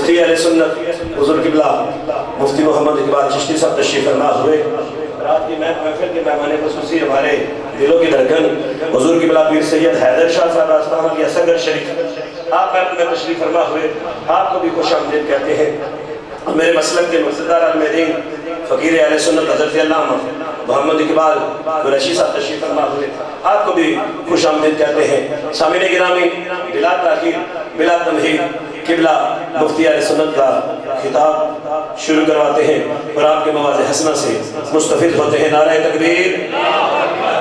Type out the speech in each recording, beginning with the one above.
مفتی اہل سنت حضور قبلہ مفتی محمد اقبال چشتی صاحب تشریف فرما ہوئے۔ رات کی محفل کے مہمان خصوصی ہمارے دلوں کی دھڑکن حضور قبلہ پیر سید حیدر شاہ صاحب آستانہ کی اصغر شریف آپ محفل میں تشریف فرما ہوئے، آپ کو بھی خوش آمدید کہتے ہیں۔ میرے مسلک کے مقتدر المدین فقیر اہل سنت حضرت علامہ محمد اقبال قریشی صاحب تشریف فرما ہوئے، آپ کو بھی خوش آمدید کہتے ہیں۔ سامعین گرامی، بلا تاخیر بلا تمہید قبلہ مفتی اہل سنت کا خطاب شروع کرواتے ہیں اور آپ کے مواضع حسنہ سے مستفید ہوتے ہیں۔ نعرہ تکبیر،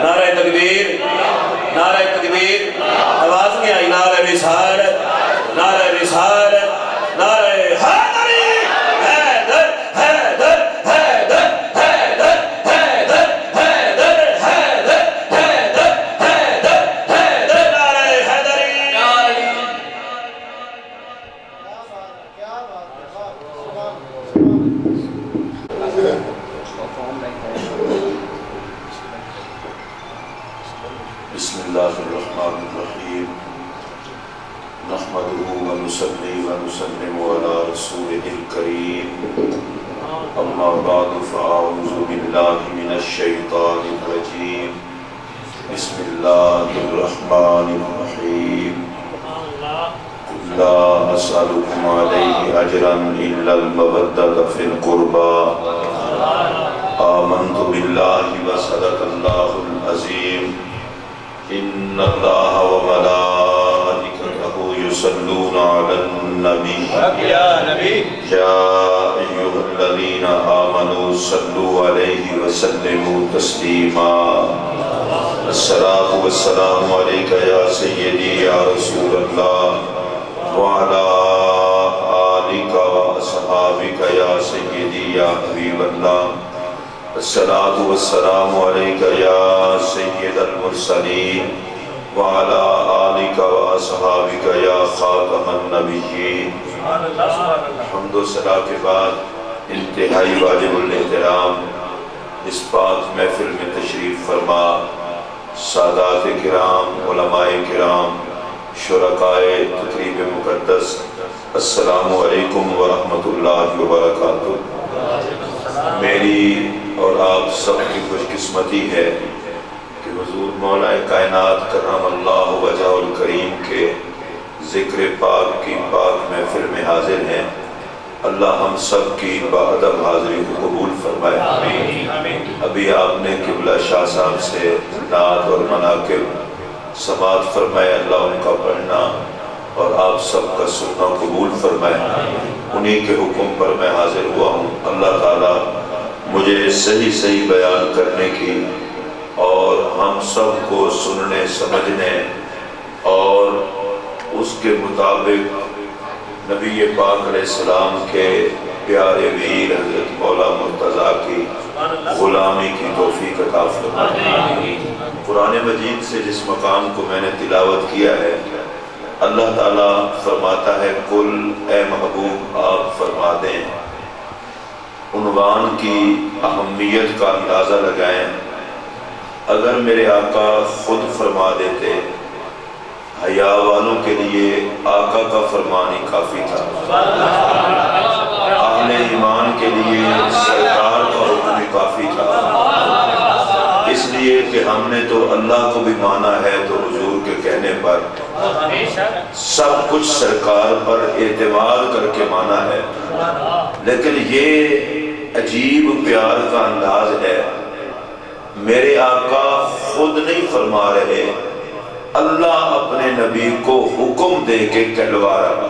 نعرہ تکبیر، نعرہ تکبیر، آواز میں آئی نعرہ رسالت، نعرہ رسالت، نعرہ حیدری، حیدر حیدر حیدر حیدر حیدر حیدر حیدر حیدر حیدر حیدر نعرہ حیدری۔ بسم اللہ الرحمن الرحیم، نحمدہ ونصلی ونسلم علی رسولہ الکریم، اما بعد فاعوذ باللہ من الشیطان الرجیم، بسم اللہ الرحمن الرحیم، لا اسألکم علیہ اجرا الا المودۃ فی القربى، آمنت باللہ وصدق اللہ العظیم، ان اللہ وملائکتہ یصلون علی النبی یا ایھا الذین آمنوا صلوا علیہ وسلموا تسلیما۔ الصلاۃ والسلام علیک یا سیدی یا رسول اللہ وعلی آلک واصحابک یا سیدی یا حبیب اللہ۔ الصلاۃ والسلام علیک یا سید المرسلین وعلی آلک واصحابک یا خاتم النبیین۔ حمد و ثنا کے بعد انتہائی واجب الاحترام اس پاک محفل میں تشریف فرما سادات کرام، علماء کرام، شرکائے تقریب مقدس، السلام علیکم ورحمۃ اللہ وبرکاتہ۔ میری اور آپ سب کی خوش قسمتی ہے کہ حضور مولا کائنات کرم اللہ وجہ الکریم کے ذکر پاک کی پاک محفل میں حاضر ہیں۔ اللہ ہم سب کی باادب حاضری کو قبول فرمائے۔ ابھی آپ نے قبلہ شاہ صاحب سے نعت اور مناقب سماعت فرمائے، اللہ ان کا پڑھنا اور آپ سب کا سننا قبول فرمائے۔ انہی کے حکم پر میں حاضر ہوا ہوں۔ اللہ تعالیٰ مجھے صحیح بیان کرنے کی اور ہم سب کو سننے سمجھنے اور اس کے مطابق نبی پاک علیہ السلام کے پیارے ویر حضرت مولا مرتضیٰ کی غلامی کی توفیق عطا فرمائے۔ قرآن مجید سے جس مقام کو میں نے تلاوت کیا ہے، اللہ تعالیٰ فرماتا ہے قل اے محبوب آپ فرما دیں۔ عنوان کی اہمیت کا اندازہ لگائیں، اگر میرے آقا خود فرما دیتے حیا والوں کے لیے آقا کا فرمان ہی کافی تھا، اہل ایمان کے لیے سرکار کا حکم ہی کافی تھا، اس لیے کہ ہم نے تو اللہ کو بھی مانا ہے تو حضور کے کہنے پر سب کچھ سرکار پر اعتماد کر کے مانا ہے۔ لیکن یہ عجیب پیار کا انداز ہے، میرے آقا خود نہیں فرما رہے، اللہ اپنے نبی کو حکم دے کے کہلوا رہا۔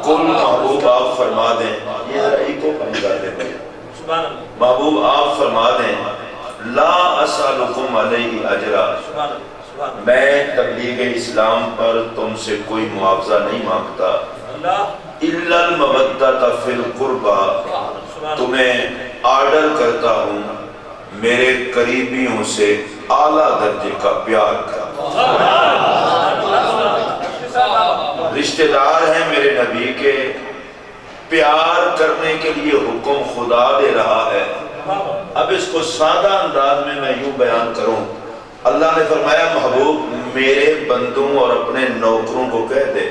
کل محبوب آپ فرما دیں، یہ رہی کو بند کر دیں، محبوب آپ فرما دیں لا اسألکم علیہ اجرا، میں تبلیغ اسلام پر تم سے کوئی معاوضہ نہیں مانگتا، الا المودۃ فی القربى، تمہیں آرڈر کرتا ہوں میرے قریبیوں سے اعلیٰ درجے کا پیار کر۔ رشتہ دار ہیں میرے نبی کے، پیار کرنے کے لیے حکم خدا دے رہا ہے۔ اب اس کو سادہ انداز میں یوں بیان کروں، اللہ نے فرمایا محبوب میرے بندوں اور اپنے نوکروں کو کہہ دے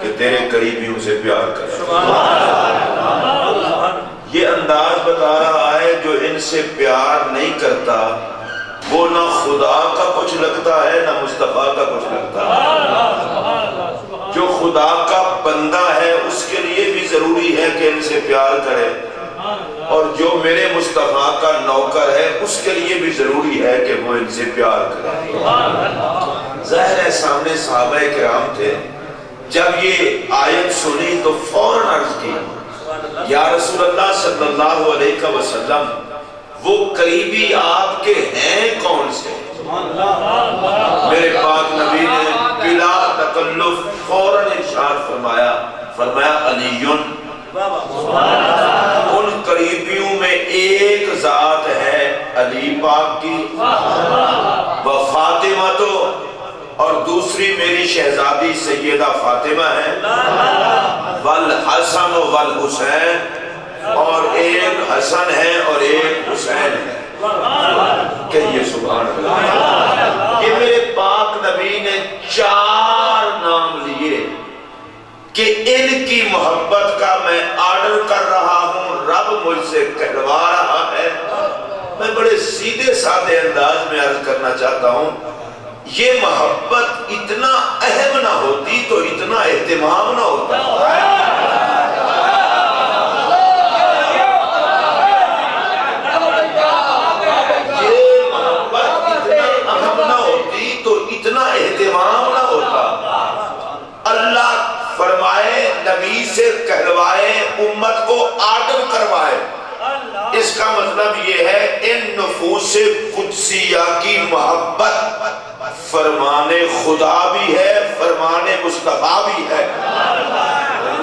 کہ تیرے قریبیوں سے پیار کرے. یہ انداز بتا رہا ہے جو ان سے پیار نہیں کرتا وہ نہ خدا کا کچھ لگتا ہے نہ مصطفیٰ کا کچھ لگتا ہے. جو خدا کا بندہ ہے اس کے لیے بھی ضروری ہے کہ ان سے پیار کرے، اور جو میرے مصطفیٰ کا نوکر ہے اس کے لیے بھی ضروری ہے کہ وہ ان سے پیار کرے. ظاہر ہے سامنے صحابہ کرام تھے، جب یہ آیت سنی تو فوراً عرض کی یا رسول اللہ صلی اللہ علیہ وسلم وہ قریبی آپ کے ہیں کون سے؟ میرے پاک نبی نے بلا تکلف فوراً ارشاد فرمایا علیٌ. ان قریبیوں میں ایک ذات ہے علی پاک کی، وہ فاطمہ تو، اور دوسری میری شہزادی سیدہ فاطمہ ہے، والحسن والحسین، اور ایک حسن ہے اور ایک حسین ہے. کہیے سبحان اللہ. یہ میرے پاک نبی نے 4 نام لیے کہ ان کی محبت کا میں آرڈر کر رہا ہوں، رب مجھ سے کہلوا رہا ہے. میں بڑے سیدھے سادے انداز میں عرض کرنا چاہتا ہوں، یہ محبت اتنا اہم نہ ہوتی تو اتنا اہتمام نہ ہوتا. یہ محبت اتنا اہم نہ ہوتی تو اتنا اہتمام نہ ہوتا. اللہ فرمائے نبی سے کہلوائے، امت کو آرڈر کروائے. اس کا مطلب یہ ہے ان نفوس قدسیہ کی محبت فرمان خدا بھی ہے، فرمان مصطفیٰ بھی ہے.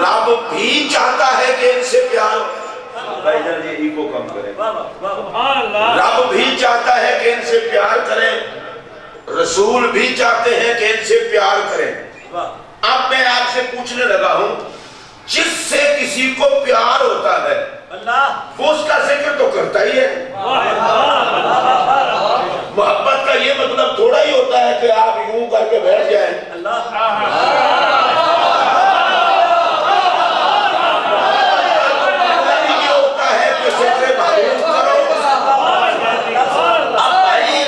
رب بھی چاہتا ہے کہ ان سے پیار بھائی جان یہ ایگو کم کریں. رب بھی چاہتا ہے کہ ان سے پیار کریں، رسول بھی چاہتے ہیں کہ ان سے پیار کریں. اب میں آپ سے پوچھنے لگا ہوں، جس سے کسی کو پیار ہوتا ہے وہ اس کا ذکر تو کرتا ہی ہے. محبت کا یہ مطلب تھوڑا ہی ہوتا ہے کہ آپ یوں کر کے بیٹھ جائیں. یہ ہوتا ہے کہ ذکر محبوب کرو. اب بھائی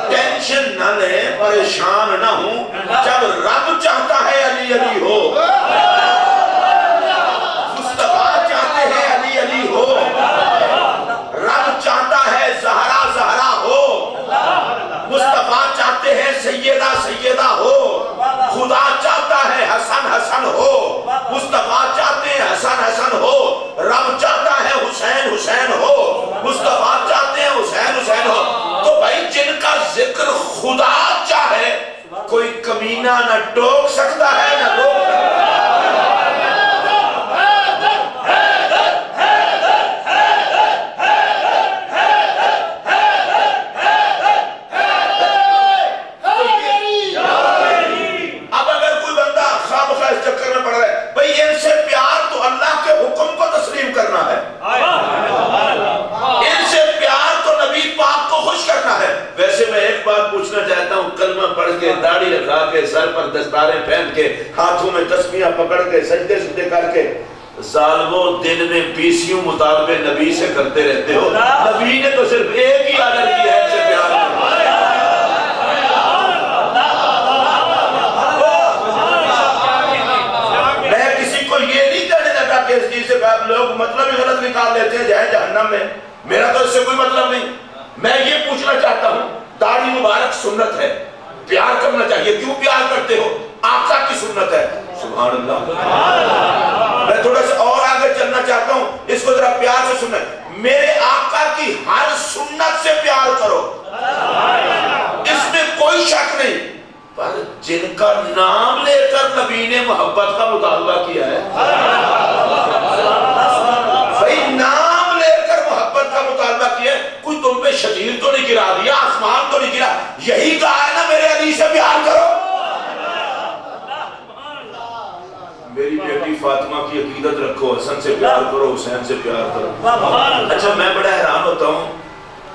ٹینشن نہ لیں، پریشان نہ ہوں. جب رب چاہتا ہے علی علی ہو، مصطفیٰ چاہتے ہیں علی علی ہو، رب چاہتا ہے زہرا زہرا ہو، مصطفیٰ چاہتے ہیں سیدہ سیدہ ہو، خدا چاہتا ہے حسن حسن ہو، مصطفیٰ چاہتے ہیں حسن حسن ہو، رب چاہتا ہے حسین حسین ہو، مصطفیٰ چاہتے ہیں حسین حسین ہو. تو بھائی جن کا ذکر خدا چاہے کوئی کمینہ نہ ٹوک سکتا ہے نہ روک سکتا ہے. اب اگر کوئی بندہ خواہ مخواہ اس چکر میں پڑ رہا ہے، بھئی ان سے پیار تو اللہ کے حکم کو تسلیم کرنا ہے، ان سے پیار تو نبی پاک کو خوش کرنا ہے. ویسے میں ایک بات پوچھنا چاہتا ہوں، کلمہ پڑھ کے داڑھی رکھا کے سر پر دستاریں پہن کے ہاتھوں میں تسبیحاں پکڑ کے سجدے سجدے کر کے ظالمو دن میں 20 مطالبے نبی سے کرتے رہتے ہو. نبی نے تو صرف ایک ہی آرڈر کیا ہے، ان سے پیار کرنا. میں کسی کو یہ نہیں کہنے لگا کہ اس چیز سے لوگ مطلب ہی غلط نکال لیتے ہیں جائے جہنم میں. میرا تو اس سے کوئی مطلب نہیں. میں یہ پوچھنا چاہتا ہوں، داڑھی مبارک سنت ہے، پیار کرنا چاہیے. کیوں پیار کرتے ہو؟ آقا کی سنت ہے. سبحان اللہ. میں تھوڑا سا اور آگے چلنا چاہتا ہوں، اس کو ذرا پیار سے سنیں. میرے آقا کی ہر سنت سے پیار کرو، اس میں کوئی شک نہیں. پر جن کا نام لے کر نبی نے محبت کا مطالبہ کیا ہے، بھائی نام لے کر محبت کا مطالبہ کیا ہے، کوئی تم پہ شتیر تو نہیں گرا دیا، آسمان تو نہیں گرا. یہی کہا ہے نا میرے علی سے پیار کرو. میری بیٹی فاطمہ کی عقیدت رکھو، حسن سے پیار کرو، حسین سے پیار کرو. اچھا میں بڑا حیران ہوتا ہوں،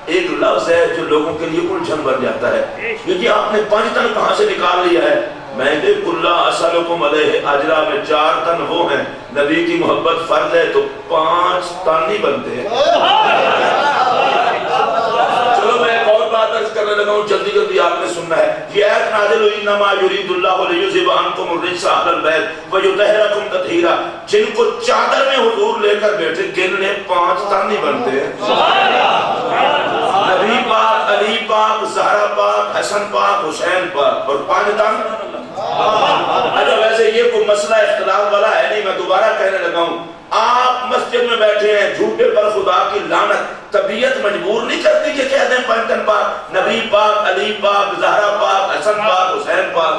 ایک لفظ ہے جو لوگوں کے لیے الجھن بن جاتا ہے. یہ جی آپ نے پنجتن کہاں سے نکال لیا ہے؟ میں نے کلا اسلکم علیہ اجرا میں 4 تن وہ ہیں، نبی کی محبت فرض ہے تو 5 تن نہیں بنتے ہیں۔ چلو میں ایک اور بات عرض کرنے لگا ہوں، جلدی جلدی آپ نے سننا ہے۔ یہ آیت نازل ہوئی انما یرید اللہ لیذھب عنکم الرجس اہل البیت ویطہرکم تطہیرا، جن کو چادر میں حضور لے کر بیٹھے گننے 5 تن نہیں بنتے ہیں۔ نبی پاک، علی پاک، زہرا پاک، حسن پاک، حسین پاک، اور 5 تن۔ اچھا ویسے یہ کوئی مسئلہ اختلاف والا ہے نہیں، میں دوبارہ کہنے لگا ہوں، آپ مسجد میں بیٹھے ہیں، جھوٹے پر خدا کی لعنت، طبیعت مجبور نہیں کرتی کہ کہہ دیں 5 تن پاک، نبی پاک، علی پاک، زہرا پاک، حسن پاک، حسین پاک۔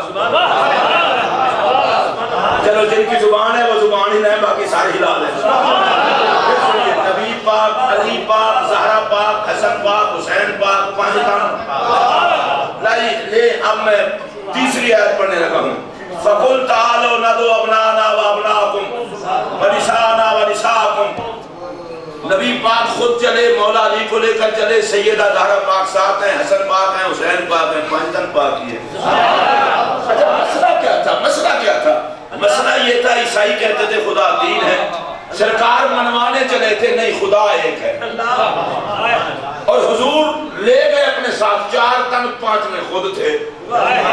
چلو جن کی زبان ہے وہ زبان ہی نہیں، باقی سارے ہلال ہیں۔ نبی پاک، علی پاک، زہرا پاک، حسن پاک، حسین پاک، 5 تن۔ لے اب میں تیسری آیت پڑھنے لگا ہوں۔ فَقُلْ تَعَالَوْا نَدْعُ أَبْنَاءَنَا وَأَبْنَاءَكُمْ وَنِسَاءَنَا وَنِسَاءَكُمْ، نبی پاک خود چلے، مولا علی کو لے کر چلے، سیدہ زہرا پاک ساتھ ہیں، حسن پاک ہیں، حسین پاک ہیں، 5 تن پاک ہی ہے۔ اچھا مسئلہ کیا تھا؟ مسئلہ کیا تھا؟ مسئلہ یہ تھا عیسائی کہتے تھے خدا 3 ہے، سرکار منوانے چلے تھے نہیں خدا 1 ہے، اور حضور لے گئے اپنے ساتھ 4 تن، 5 میں خود تھے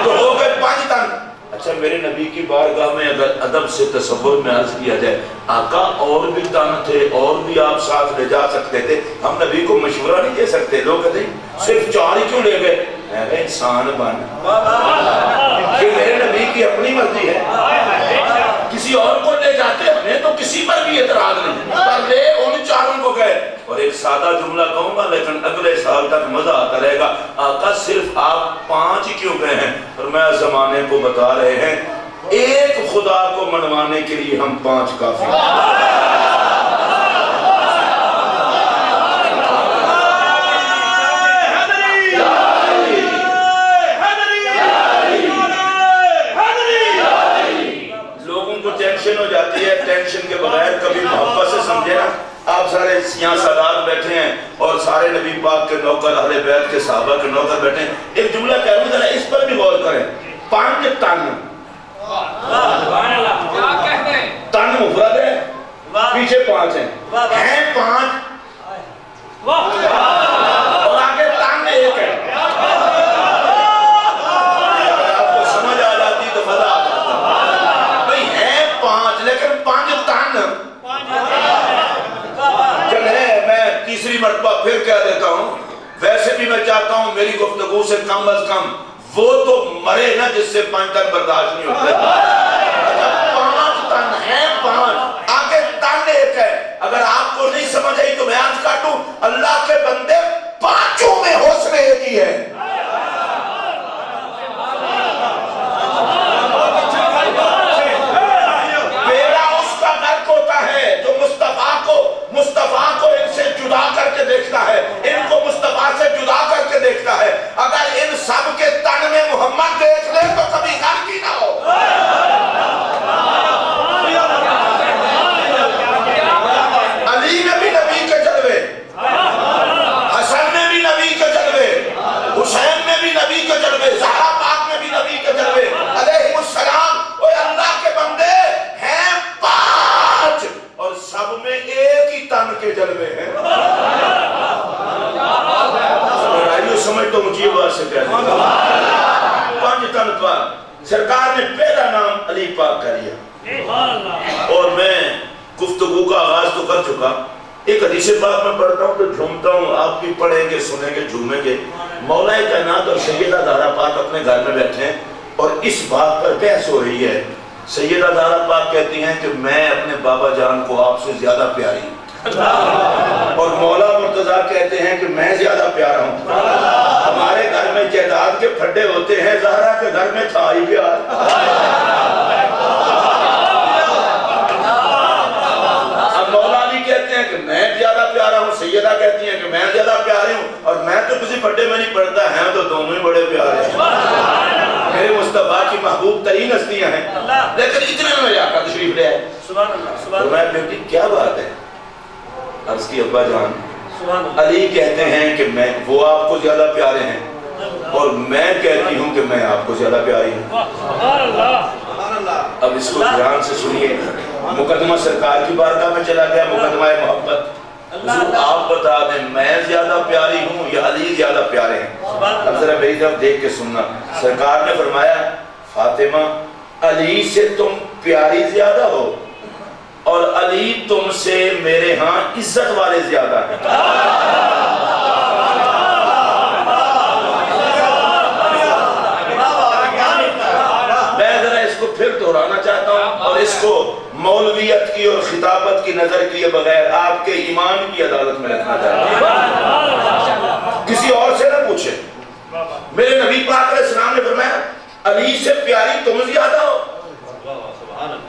تو ہو گئے 5 تن۔ اچھا میرے نبی کی بارگاہ میں اگر ادب سے تصور میں عرض کیا جائے، آقا اور بھی تن تھے، اور بھی آپ ساتھ لے جا سکتے تھے، ہم نبی کو مشورہ نہیں دے سکتے؟ لوگ کہتے ہیں صرف 4 ہی کیوں لے گئے؟ میں انسان بن کہ میرے نبی کی اپنی مرضی ہے، کسی اور کو لے جاتے ہمیں تو کسی پر بھی اعتراض نہیں، پر لے ان 4 کو گئے۔ اور ایک سادہ جملہ کہوں گا لیکن اگلے سال تک مزہ آتا رہے گا، آقا صرف آپ 5 ہی کیوں گئے ہیں؟ اور میں زمانے کو بتا رہے ہیں ایک خدا کو منوانے کے لیے ہم 5 کافی ہیں۔ ٹینشن ہو جاتی ہے، ٹینشن کے بغیر کبھی محبت سے سمجھے نا، آپ سارے یہاں سادات بیٹھے ہیں اور سارے نبی پاک کے نوکر، اہل بیت کے صحابہ کے نوکر بیٹھے ہیں، ایک جملہ کہہ رہا ہوں ذرا اس پر بھی غور کریں۔ 5 تن، تن مفرد ہے، پیچھے 5 ہیں، 5 اور آگے تن 1 ہے۔ آپ کو سمجھ آ جاتی تو مزہ آ جاتا، بھئی ہیں 5 لیکن 5 تن۔ چلے میں تیسری مرتبہ پھر کہہ دیتا ہوں، ویسے بھی میں چاہتا ہوں میری گفتگو سے کم از کم وہ تو مرے نا جس سے 5 تن برداشت نہیں ہوتے۔ 5 تن ہیں، 5 آگے تن 1 ہے۔ اگر آپ کو نہیں سمجھ آئی تو میں آج کاٹوں، اللہ کے بندے 5 میں حسن ایک ہی ہے۔ بیڑا اس کا غرق ہوتا ہے جو مصطفیٰ کو ان سے جدا کر کے دیکھتا ہے، ان کو مصطفیٰ سے جدا کر کے دیکھتا ہے۔ اگر ان سب کے تن میں محمد دیکھ لے تو کبھی غرق ہی نہ ہو۔ علی میں بھی نبی کے جلوے، حسن میں بھی نبی کے جلوے، حسین میں بھی نبی کے جلوے، زہرا پاک میں بھی نبی کے جلوے علیہ السلام۔ اوہ اللہ کے بندے ہیں 5 اور سب میں ایک ہی تن کے جلوے ہیں۔ سمجھ تو مجھے بات سے کہہ دیں 5 تن پاک، سرکار نے پہلا نام علی پاک کر لیا۔ اور میں گفتگو کا آغاز تو کر چکا، ایک حدیث پاک میں پڑھتا ہوں تو جھومتا ہوں، آپ بھی پڑھیں گے، سنیں گے، جھومیں گے۔ مولا کائنات اور سیدہ زہرا پاک اپنے گھر میں بیٹھے ہیں اور اس بات پر بحث ہو رہی ہے۔ سیدہ زہرا پاک کہتی ہیں کہ میں اپنے بابا جان کو آپ سے زیادہ پیاری ہوں، اور مولا مرتضیٰ کہتے ہیں کہ میں زیادہ پیارا ہوں۔ ہمارے گھر میں جائیداد کے پھڈے ہوتے ہیں، زہرا کے گھر میں تھا ہی پیار۔ اب مولا علی کہتے ہیں کہ میں زیادہ پیارا ہوں، سیدہ کہتی ہیں کہ میں زیادہ پیاری ہوں، اور میں تو کسی پھڈے میں نہیں پڑتا، ہیں تو دونوں ہی بڑے پیارے ہیں۔ میرے مصطفیٰ کی محبوب ترین ہستیاں ہیں، لیکن اتنے میں جا کر تشریف لے آئے۔ تو میں بیٹی کیا بات ہے؟ عرض کی ابا جان، علی کہتے ہیں کہ میں وہ آپ کو زیادہ پیارے ہیں، اور میں کہتی ہوں کہ میں آپ کو زیادہ پیاری ہوں. اب اس کو دھیان سے سنیے. مقدمہ سرکار کی بارگاہ میں چلا گیا, مقدمہ محبت. حضور آپ بتا دیں میں زیادہ پیاری ہوں یا علی زیادہ پیارے ہیں؟ اب ذرا میری طرف دیکھ کے سننا. سرکار نے فرمایا فاطمہ علی سے تم پیاری زیادہ ہو اور علی تم سے میرے ہاں عزت والے زیادہ ہیں. میں ذرا اس کو پھر دہرانا چاہتا ہوں اور اس کو مولویت کی اور خطابت کی نظر کیے بغیر آپ کے ایمان کی عدالت میں رکھنا چاہتا ہوں. کسی اور سے نہ پوچھیں. میرے نبی پاک علیہ السلام نے فرمایا علی سے پیاری تم زیادہ ہو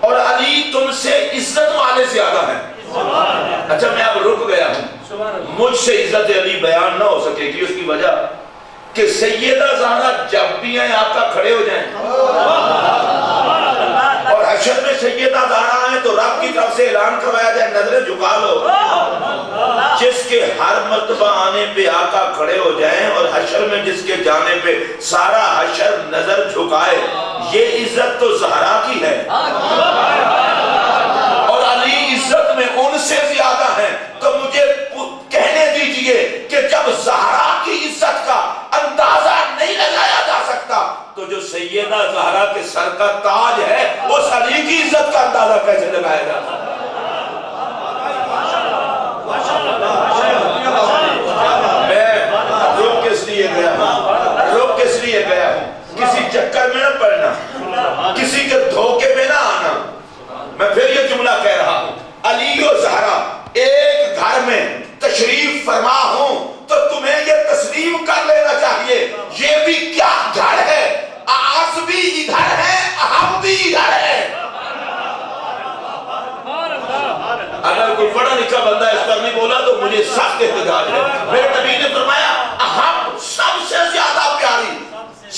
اور علی تم سے عزت والے زیادہ ہیں. اچھا میں اب رک گیا ہوں. مجھ سے عزت علی بیان نہ ہو سکے گی, اس کی وجہ کہ سیدہ زہرا جب بھی ہیں آقا کھڑے ہو جائیں اور حشر میں سیدہ زہرا ہیں تو رب کی طرف سے اعلان کروایا جائے نظریں جھکا لو. جس کے ہر مرتبہ آنے پہ آقا کھڑے ہو جائیں اور حشر میں جس کے جانے پہ سارا حشر نظر جھکائے, یہ عزت تو زہرا کی ہے اور علی عزت میں ان سے زیادہ ہیں. تو مجھے کہنے دیجئے کہ جب زہرا کی عزت کا اندازہ نہیں لگایا جا سکتا تو جو سیدہ زہرا کے سر کا تاج ہے اس علی کی عزت کا اندازہ کیسے لگایا جا سکتا؟ رک کس لیے گیا ہوں کسی چکر میں نہ پڑنا, کسی کے دھوکے میں نہ آنا. میں پھر یہ جملہ کہہ رہا ہوں, علی و زہرا ایک گھر میں تشریف فرما ہوں تو تمہیں یہ تسلیم کر لینا چاہیے یہ بھی کیا گھر ہے. آس بھی ادھر ہے, ہم بھی ادھر ہے. اگر کوئی بڑا لکھا بندہ اس پر نہیں بولا تو مجھے سخت احتجاج ہے. میرے نبی نے فرمایا ہم سب سے زیادہ پیاری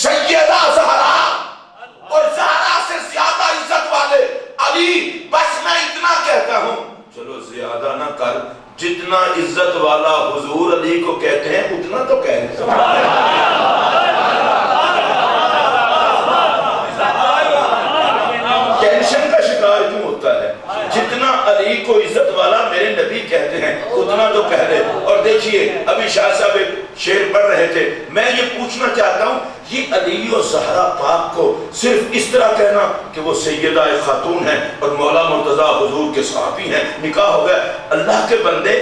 سیدہ زہرا اور زہرا سے زیادہ عزت والے علی. بس میں اتنا کہتا ہوں, چلو زیادہ نہ کر, جتنا عزت والا حضور علی کو کہتے ہیں اتنا تو کہہ رہے. ٹینشن کا شکار کیوں ہوتا ہے؟ جتنا علی کو عزت والا میرے نبی کہتے ہیں اتنا تو کہہ دے. اور دیکھیے ابھی شاہ صاحب ایک شعر پڑھ رہے تھے, میں یہ پوچھنا چاہتا ہوں یہ علی و زہرا پاک کو صرف اس طرح کہنا کہ وہ سیدہ خاتون ہیں اور مولا مرتضی حضور کے صحابی ہیں, نکاح ہو گیا. اللہ کے بندے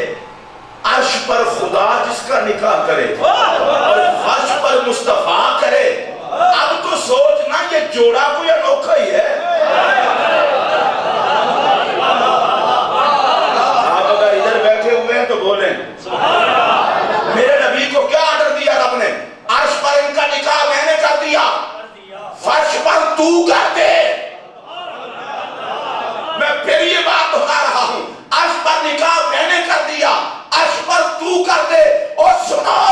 عرش پر خدا جس کا نکاح کرے اور فرش پر مصطفیٰ کرے, اب تو سوچنا یہ جوڑا کوئی انوکھا ہی ہے. آپ اگر ادھر بیٹھے ہوئے ہیں تو بولیں میرے نبی کو کیا آرڈر دیا رب نے؟ عرش پر ان کا نکاح میں نے کر دیا, فرش پر تو کر دے. میں پھر یہ بات دہرا رہا ہوں, عرش پر نکاح میں نے کر دیا, عرش پر تو کر دے. اور سنو,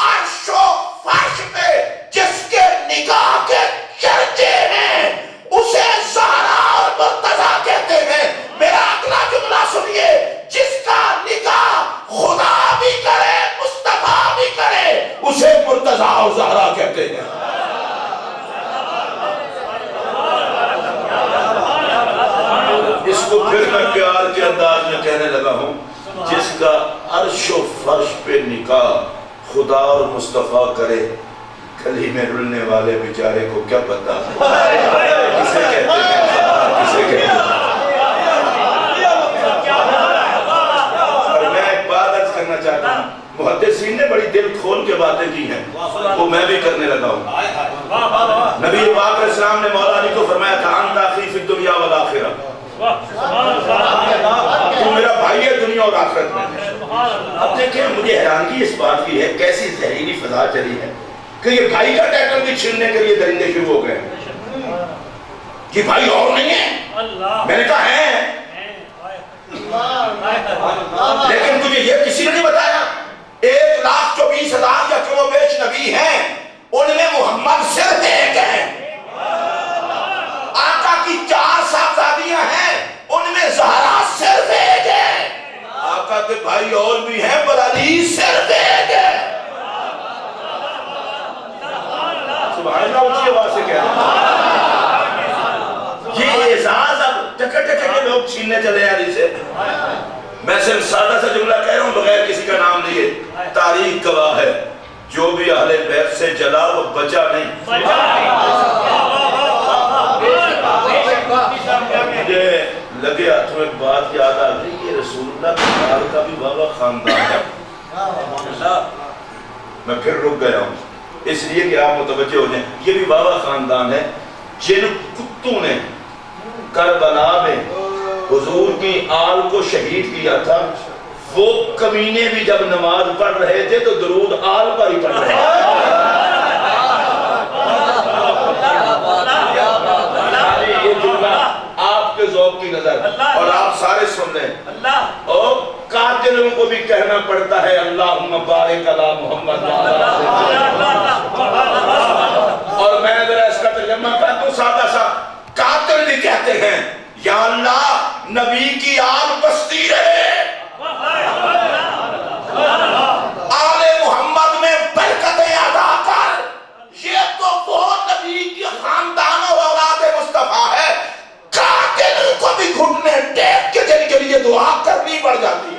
عرش و فرش پہ جس کے نکاح کے چرچے ہیں اسے زہرا اور مرتضی کہتے ہیں. میرا اگلا جملہ سنیے, جس کا نکاح خدا بھی کرے مصطفیٰ بھی کرے اسے مرتضی اور زہرا کہتے ہیں. اس کو پھر میں پیار کے انداز میں کہنے لگا ہوں, جس کا عرش و فرش پہ نکاح خدا اور مصطفیٰ کرے, گلی میں رلنے والے بیچارے کو کیا پتا کسے کہتے ہیں, کسے کہتے ہیں. اور میں ایک بات عرض کرنا چاہتا ہوں, محدثین نے بڑی دل کھول کے باتیں کی ہیں, وہ میں بھی کرنے لگا ہوں. نبی پاک علیہ السلام نے مولا علی کو فرمایا تھا انت اخی فی الدنیا والآخرہ, تو میرا بھائی ہے دنیا اور آخرت میں. اب دیکھیں مجھے حیرانگی اس بات کی ہے کیسی زہریلی فضا چلی ہے کہ یہ بھائی کا ٹائٹل بھی چھیننے کے لیے درندے شروع ہو گئے. یہ بھائی اور نہیں ہے, میں نے کہا ہے, لیکن تجھے یہ کسی نے نہیں بتایا 1,24,000 یا کم و بیش نبی ہیں, ان میں محمد صرف ایک ہے. آقا کی 4 صاحبزادیاں ہیں, ان میں زہرا صرف ایک ہے. آقا کے بھائی اور بھی ہیں پر علی صرف ایک ہے. اونچی آواز سے کہہ رہا ہوں یہ اعزاز اب ٹکر ٹکر کے لوگ چھیننے چلے ہیں سے. میں صرف سادہ سا جملہ کہہ رہا ہوں بغیر کسی کا نام لیے. تاریخ گواہ ہے جو بھی اہل بیت سے جلا وہ بچا نہیں. مجھے لگے ہاتھوں ایک بات یاد آ گئی یہ رسول اللہ کے بال کا بھی بابا خاندان ہے. میں پھر رک گیا ہوں اس لیے کہ آپ متوجہ ہو جائیں. یہ بھی بابا خاندان ہے جن کتوں نے کربلا میں حضور کی آل کو شہید کیا تھا. وہ کمینے بھی جب نماز پڑھ رہے تھے تو درود آل پر ہی پڑھ رہے تھے. یہ جملہ آپ کے ذوق کی نظر اور آپ سارے سن لیں. اور قاتلوں کو بھی کہنا پڑتا ہے اللہم بارک علی محمد. اور میں ذرا اس کا ترجمہ کرتا ہوں سادہ سا. قاتل بھی کہتے ہیں یا اللہ نبی کی آل بستی رہے, آل محمد میں برکتیں عطا کر. یہ تو وہ نبی کی خاندان و اولاد مصطفیٰ ہے. قاتل کو بھی گھٹنے ٹیک کے جن کے لیے دعا کرنی پڑ جاتی ہے.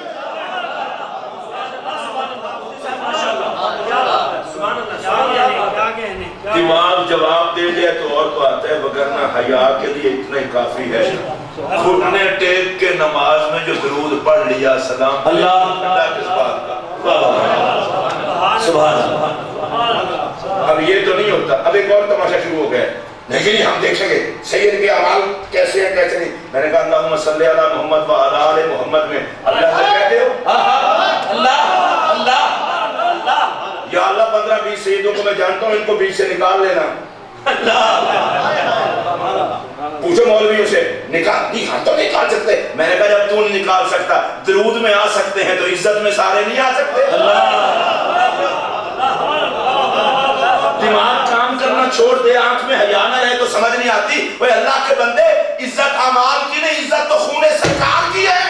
دماغ جواب دے دیا تو اور تو آتا ہے وگرنہ حیا کے لیے اتنا ہی کافی ہے. گھٹنے ٹیک کے نماز میں جو درود پڑھ لیا سلام اللہ کس بات کا سبحان اللہ. اب یہ تو نہیں ہوتا. اب ایک اور تماشا شروع ہو گیا لیکن ہم دیکھیں گے سید کے اعمال کیسے ہیں کیسے نہیں. میں نے کہا اللہم صلی علی محمد و علی آل محمد میں اللہ سے کہتے ہو اللہ اللہ یا اللہ 15-20 سیدوں کو میں جانتا ہوں ان کو بیچ سے نکال لینا. پوچھو مولویوں سے نکال نہیں ہم تو نکال سکتے. میں نے کہا جب تو نہیں نکال سکتا درود میں آ سکتے ہیں تو عزت میں سارے نہیں آ سکتے. دماغ کام کرنا چھوڑ دے آنکھ میں حیا نہ رہے تو سمجھ نہیں آتی. وہ اللہ کے بندے عزت اعمال کی نہیں عزت تو خون سرکار کی ہے.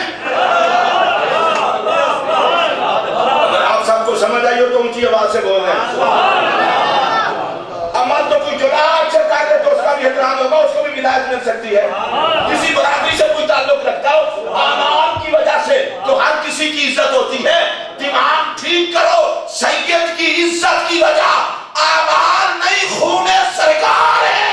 اگر آپ سب کو سمجھ آئی ہو تو اونچی آواز سے بول رہے ہیں. عمل تو کوئی جناح اچھا کر دے تو اس کا بھی احترام ہوگا اس کو بھی ولایت مل سکتی ہے. کسی برادری سے کوئی تعلق رکھتا ہو اعمال کی وجہ سے تو ہر کسی کی عزت ہوتی ہے. دماغ ٹھیک کرو سید کی عزت کی وجہ اعمال نہیں خون سرکار ہے.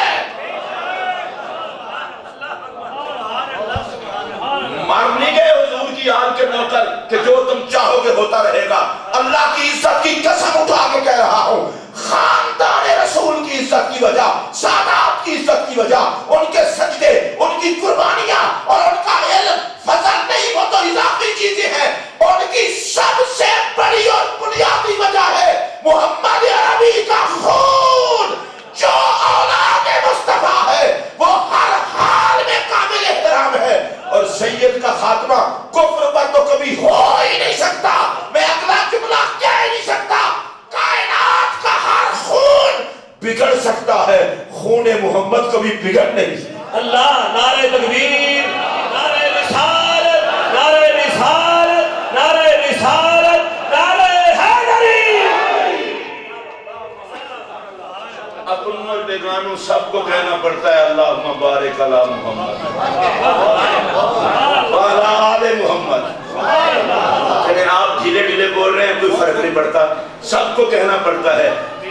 مر نہیں گئے حضور کی آل کے نوکر کہ جو تم چاہو گے ہوتا رہے گا. اللہ کی عزت کی قسم اٹھا کے کہہ رہا ہوں خاندان رسول کی عزت کی وجہ سادات کی عزت کی وجہ ان کے سجدے ان کی قربانیاں اور ان کا علم فضل نہیں وہ تو اضافی چیزیں ہیں. ان کی سب سے بڑی اور بنیادی وجہ ہے محمد عربی کا خون جو اولاد مصطفیٰ ہے وہ ہر حال میں قابل احترام ہے. اور سید کا خاتمہ کفر پر تو کبھی ہو ہی نہیں سکتا. میں اگلا جملہ کہہ ہی نہیں سکتا. کائنات کا ہر خون بگڑ سکتا ہے خون محمد کبھی بگڑ نہیں سکتا. اللہ نعرہ تکبیر نعرہ رسالت نعرہ رسالت نعرہ رسالت نعرہ حیدری. اپن اور بیگانوں سب کو کہنا پڑتا ہے اللہم بارک علی محمد وعلی آل محمد. یعنی آپ ڈھیلے ڈھیلے بول رہے ہیں کوئی فرق نہیں پڑتا. سب کو کہنا پڑتا ہے.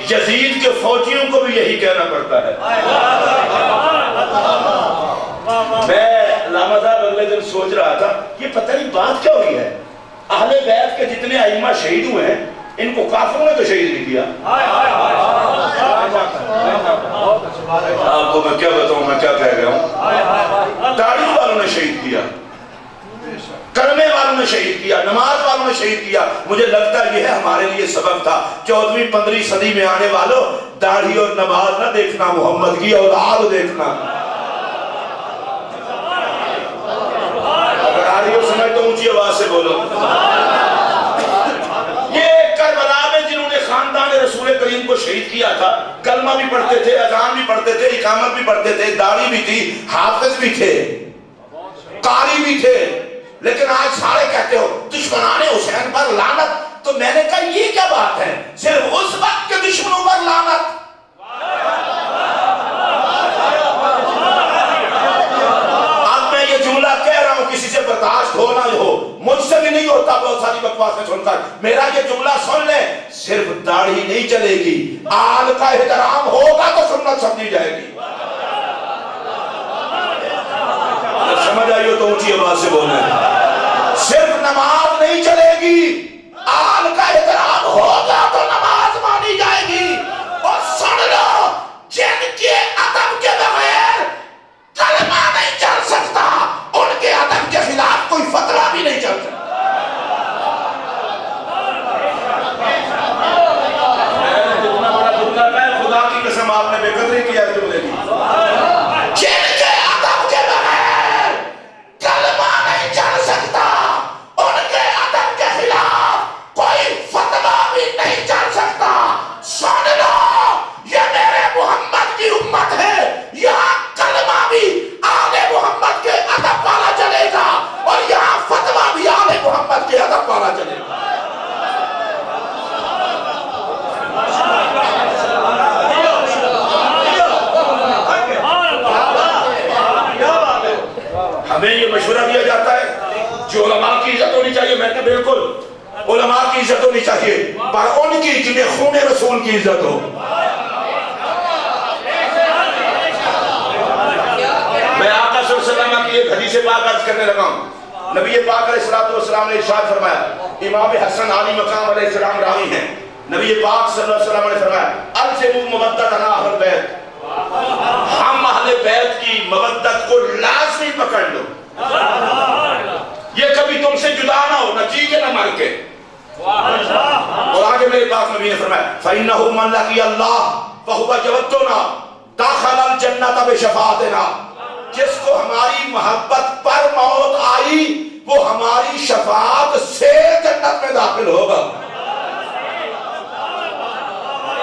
یزید کے فوجیوں کو بھی یہی کہنا پڑتا ہے. میں علامہ صاحب اگلے دن سوچ رہا تھا یہ پتہ نہیں بات کیا ہوئی ہے. اہل بیت کے جتنے ائمہ شہید ہوئے ہیں ان کو کافروں نے تو شہید نہیں کیا. آپ کو میں کیا بتاؤں میں کیا کہہ گیا ہوں. داڑھی والوں نے شہید کیا, کلمے والوں نے شہید کیا, نماز والوں نے شہید کیا. مجھے لگتا یہ ہے ہمارے لیے سبق تھا 14ویں-15ویں صدی میں آنے والوں داڑھی اور نماز نہ دیکھنا محمد کی اولاد دیکھنا. اگر آ رہی ہو سمجھ تو اونچی آواز سے بولو. یہ کربلا میں جنہوں نے خاندان رسول کریم کو شہید کیا تھا کلمہ بھی پڑھتے تھے, اذان بھی پڑھتے تھے, اقامت بھی پڑھتے تھے, داڑھی بھی تھی, حافظ بھی تھے, قاری بھی تھے. لیکن آج سارے کہتے ہو دشمنان حسین پر لعنت. تو میں نے کہا یہ کیا بات ہے, صرف اس وقت کے دشمنوں پر لعنت. ہوتا بہت ساری بکواسیں سن کر. میرا یہ جملہ سن لیں, صرف داڑھی نہیں چلے گی, آل کا احترام ہوگا تو سنت سمجھی جائے گی. سمجھ آئیے تو اونچی آواز سے بولیں. صرف نماز نہیں چلے گی, آل کا احترام ہوگا تو نماز مانی جائے گی. اور سن لو, جن کے ادب کے بغیر کلمہ نہیں چل سکتا, ان کے ادب کے خلاف کوئی فتویٰ بھی نہیں چل سکتا. جتنا بڑا جملہ ہے, خدا کی قسم آپ نے بے قدری کیا ہے جملے کی. جن کے ادب کے بغیر کلمہ نہیں چل سکتا, ان کے ادب کے خلاف کوئی فتویٰ بھی نہیں چل سکتا. سن لو, یہ میرے محمد کی امت ہے, یہاں کلمہ بھی آل محمد کے ادب والا چلے گا, اور یہاں فتویٰ بھی آل محمد کے ادب والا چلے گا. ہمیں یہ مشورہ دیا جاتا ہے جو علماء کی عزت ہونی چاہیے. میں کہ بالکل علماء کی عزت ہونی چاہیے, پر ان کی جنہیں خون رسول کی عزت ہو. میں آقا صلی اللہ علیہ وسلم کی ایک حدیث پاک عرض کرنے لگا ہوں. نبی پاک علیہ السلام نے ارشاد فرمایا, امام حسن علی مقام علیہ السلام راوی ہیں, نبی پاک صلی اللہ علیہ وسلم نے فرمایا, الزموا مودتنا اہل بیت, ہم اہل بیت کی مودت کو لازمی پکڑ لو, یہ کبھی تم سے جدا نہ ہو, نہ جی کے نہ مر کے. اور آگے میرے پاک نبی نے فرمایا, فَإِنَّهُ مَنْ لَقِيَ اللَّهَ فَهُوَ جَوَدُّنَا دَخَلَ الْجَنَّةَ بِشَفَاعَتِنَا. جس کو ہماری محبت پر موت آئی, وہ ہماری شفاعت سے جنت میں داخل ہوگا.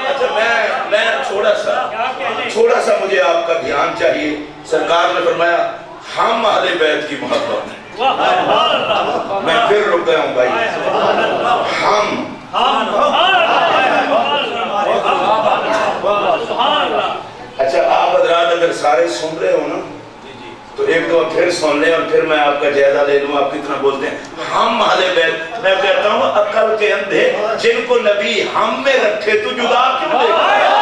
اچھا میں تھوڑا سا مجھے آپ کا دھیان چاہیے. سرکار نے فرمایا ہم اہل بیت کی محبت میں, میں پھر رک گیا ہوں بھائی, ہم. اچھا آپ حضرات اگر سارے سن رہے ہو نا, تو ایک دو پھر سن لیں, اور پھر میں آپ کا جائزہ لے لوں آپ کتنا بولتے ہیں. ہم اہل بیت, میں کہتا ہوں عقل کے اندھے جن کو نبی ہم میں رکھے تو جدا کیوں دیکھتے.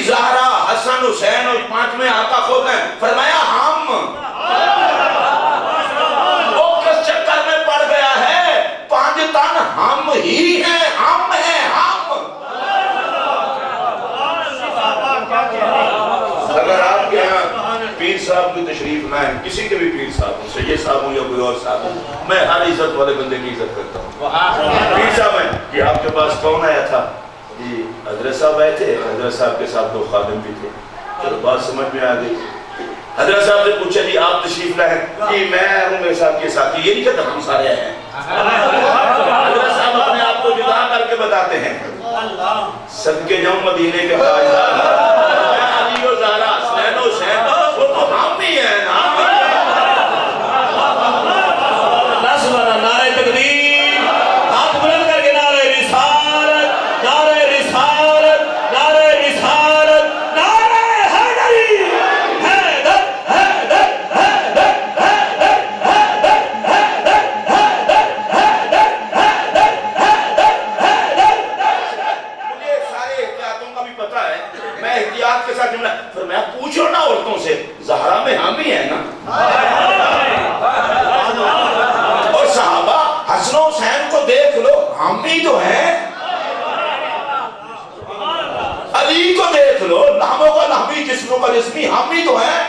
زہرا, حسن, حسین اور پانچویں آقا خود ہیں, فرمایا ہم. وہ کس چکر میں پڑ گیا ہے, پانچ تن ہم ہی ہیں, ہم ہیں ہم. اگر آپ کے یہاں پیر صاحب کی تشریف نہ ہے, کسی کے بھی پیر صاحب ہوں, سید صاحب ہوں یا کوئی اور صاحب ہوں, میں ہر عزت والے بندے کی عزت کرتا ہوں. پیر صاحب ہیں کہ آپ کے پاس کون آیا تھا, جی حضرت صاحب آئے تھے, حضرت صاحب کے ساتھ دو خادم بھی تھے. چلو بات سمجھ میں آ گئی. حضرت صاحب سے پوچھا جی آپ تشریف لائے ہیں, کہ میں ہوں میرے صاحب کے ساتھی. یہ نہیں کہتا ہم سارے آئے ہیں. حضرت صاحب اپنے آپ کو جدا کر کے بتاتے ہیں, صدقے جاؤں مدینے کے تاجدار, علی و زہرا, حسین و حسین, وہ تو ہم ہی ہیں نا. نسوانا نعرہ تکبیر, ہاتھ بلند کر کے نعرہ رسالت, نعرہ رسالت, نعرہ رسالت, نعرہ حیدری, حیدر, حیدر, حیدر, حیدر, حیدر, حیدر, حیدر, حیدر, حیدر, حیدر. مجھے سارے احتیاطوں کا بھی پتا ہے, میں احتیاط کے ساتھ جملہ فرمایا, پوچھو نا عورتوں سے, زہرا میں ہم ہی ہیں نا. اور صحابہ حسن و حسین کو دیکھ لو, ہم ہی تو ہیں. علی کو دیکھ لو, ناموں کا نامی, جسموں کا جسمی, ہم ہی تو ہیں.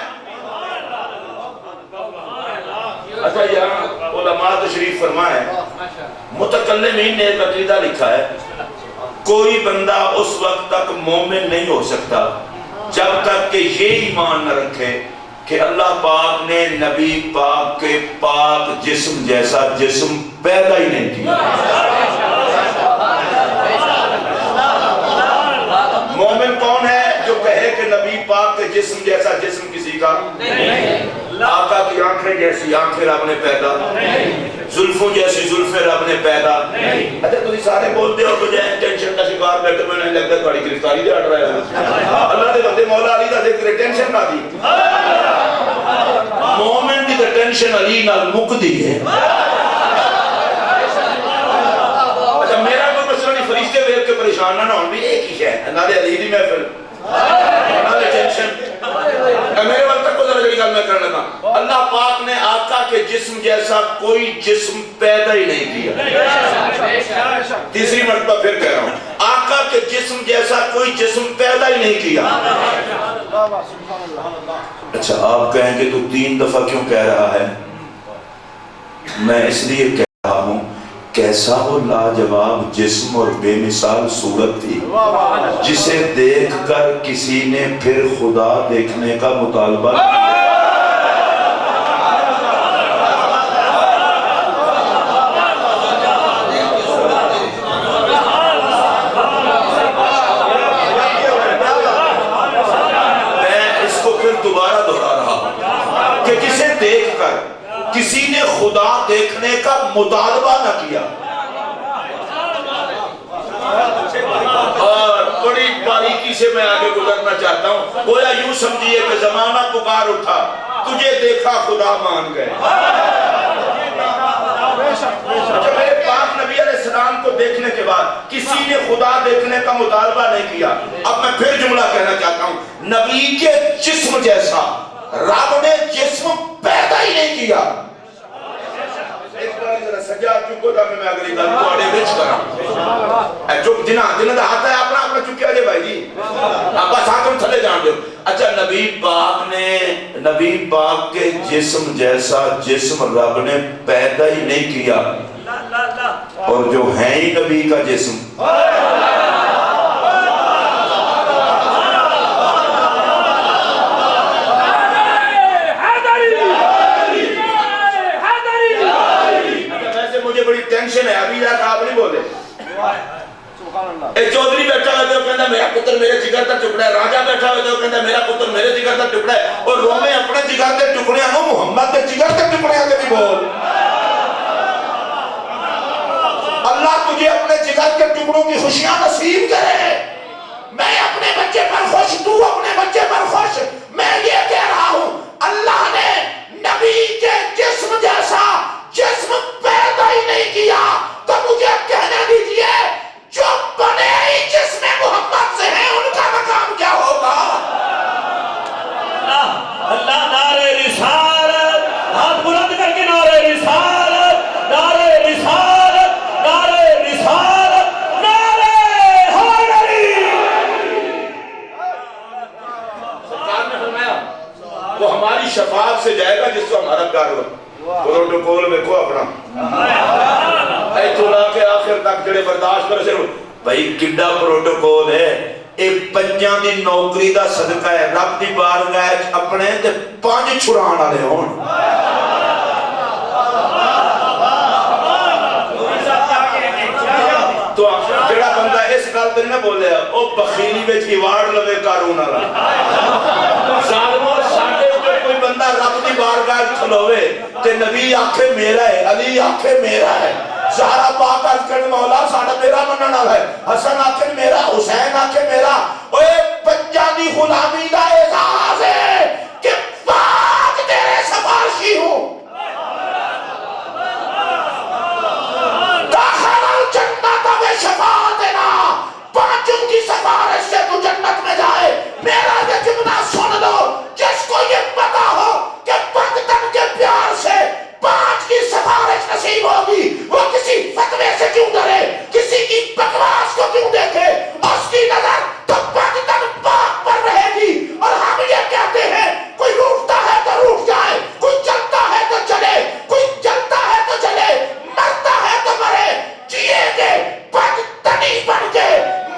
اچھا یہاں علماء تشریف فرمائے, متکلمین نے ایک عقیدہ لکھا ہے, کوئی بندہ اس وقت تک مومن نہیں ہو سکتا جب تک کہ یہ ایمان نہ رکھے کہ اللہ پاک نے نبی پاک کے پاک جسم جیسا جسم پیدا ہی نہیں کیا. مومن کون ہے جو کہے کہ نبی پاک کے جسم جیسا جسم کسی کا نہیں, آقا کی آنکھیں جیسی آنکھیں رب نے پیدا نہیں, زلفوں جیسی زلفیں رب نے پیدا نہیں. اچھا تجھے سارے بولتے ہو, تجھے ٹینشن کا شکار بیٹھے میں نہیں لگتا تھوڑی گرفتاری دے اڑ رہا ہے اللہ دے بندے مولا علی دا ذکر ٹینشن نہ دی مومن دی تے ٹینشن علی نال مک دی ہے اچھا میرا کوئی مسئلہ نہیں فرشتے ویکھ کے پریشان نہ ہون بھی ایک ہی ہے نہ دے علی دی محفل نہ دے ٹینشن میرے وقت تک کو ذرا جڑی گل میں کرنے لگا اللہ پاک نے آقا کے جسم جیسا کوئی جسم پیدا ہی نہیں کیا تیسری مرتبہ پھر کہہ رہا ہوں آقا کے جسم جیسا کوئی جسم پیدا ہی نہیں کیا اچھا آپ کہیں کہ تو 3 دفعہ کیوں کہہ رہا ہے میں اس لیے کہہ رہا ہوں کیسا وہ لاجواب جسم اور بے مثال صورت تھی جسے دیکھ کر کسی نے پھر خدا دیکھنے کا مطالبہ میں اس کو پھر دوبارہ دہرا رہا ہوں کہ جسے دیکھ کر کسی نے خدا دیکھنے کا مطالبہ نہ کیا اور بڑی باریکی سے میں آگے گزرنا چاہتا ہوں گویا یوں سمجھیے کہ زمانہ پکار اٹھا تجھے دیکھا خدا مان گئے جب میرے پاک نبی علیہ السلام کو دیکھنے کے بعد کسی نے خدا دیکھنے کا مطالبہ نہیں کیا اب میں پھر جملہ کہنا چاہتا ہوں نبی کے جسم جیسا رب نے جسم پیدا ہی نہیں کیا ایک بار ذرا سجاد چکو تھا میں اگلی گل کو اڑے وچ کراں چپ جنہ دا ہاتھ ہے اپنا چکیا جے بھائی جی آپ بس ہاتھ تھلے جان دو اچھا نبی پاک کے جسم جیسا جسم رب نے پیدا ہی نہیں کیا اور جو ہے ہی نبی کا جسم ٹینشن ہے ابھی جاتا آپ نہیں بولے ایک چودھری بیٹھا ہوئے تو کہتا میرا پتر میرے جگر کا ٹکڑا ہے راجہ بیٹھا ہوئے تو کہتا میرا پتر میرے جگر کا ٹکڑا ہے اور رومے اپنے جگر کے ٹکڑے ہیں محمد کے جگر کے ٹکڑے ہیں بھی بول اللہ تجھے اپنے جگر کے ٹکڑوں کی خوشیاں نصیب کرے میں اپنے بچے پر خوش تو اپنے بچے پر خوش میں یہ کہہ رہا ہوں اللہ نے نبی کے جسم جیسا جسم پیدا ہی نہیں کیا تو مجھے کہنے دیجئے جو بنے ہی جسم محمد سے ہیں ان کا مقام کیا ہوگا اللہ نعرہ رسالت ہاتھ بلند کر کے نعرہ رسالت نعرہ رسالت نعرہ رسالت نعرہ حیدری سرکار نے فرمایا وہ ہماری شفاعت سے جائے گا جس کو ہمارا پیار ہو پروٹوکول میں کو اپنا اے تولا کے آخر تک جڑے برداشت کرے صرف بھائی کڈا پروٹوکول ہے ایک پنجاں دی نوکری دا صدقہ ہے رب دی بارگاہ اپنے تے 5 چھڑان والے ہون تو جڑا بندہ اس گل تے نہ بولے او بخیلی وچ ایوارڈ لوے قارون والا ظالمو ساڈے تے کوئی بندہ رب دی بارگاہ کھلوے تے نبی آکھے میرا ہے علی آکھے میرا ہے زہرا پاک عرض کرنے مولا ساڈا میرا منن والا ہے حسن آکھے میرا حسین آکھے میرا اوے پنجاں دی غلامی دا اعزاز ہے کہ پاک تیرے سفارشی ہوں داخل الجنت بشفاعتنا 5 کی سفارش سے تو جنت میں جائے میرا یہ جملہ سن لو جس کو یہ پتا ہو کہ بندن کے پیار سے 5 کی سفارش نصیب ہوگی وہ کسی فتوے سے کیوں ڈرے کسی کی بکواس کو کیوں دیکھے اس کی نظر تو بندن پاک پر رہے گی اور ہم یہ کہتے ہیں کوئی روٹتا ہے تو روٹ جائے کوئی چلتا ہے تو چلے کوئی جلتا ہے تو چلے مرتا ہے تو مرے جیے گے بدتنی بن کے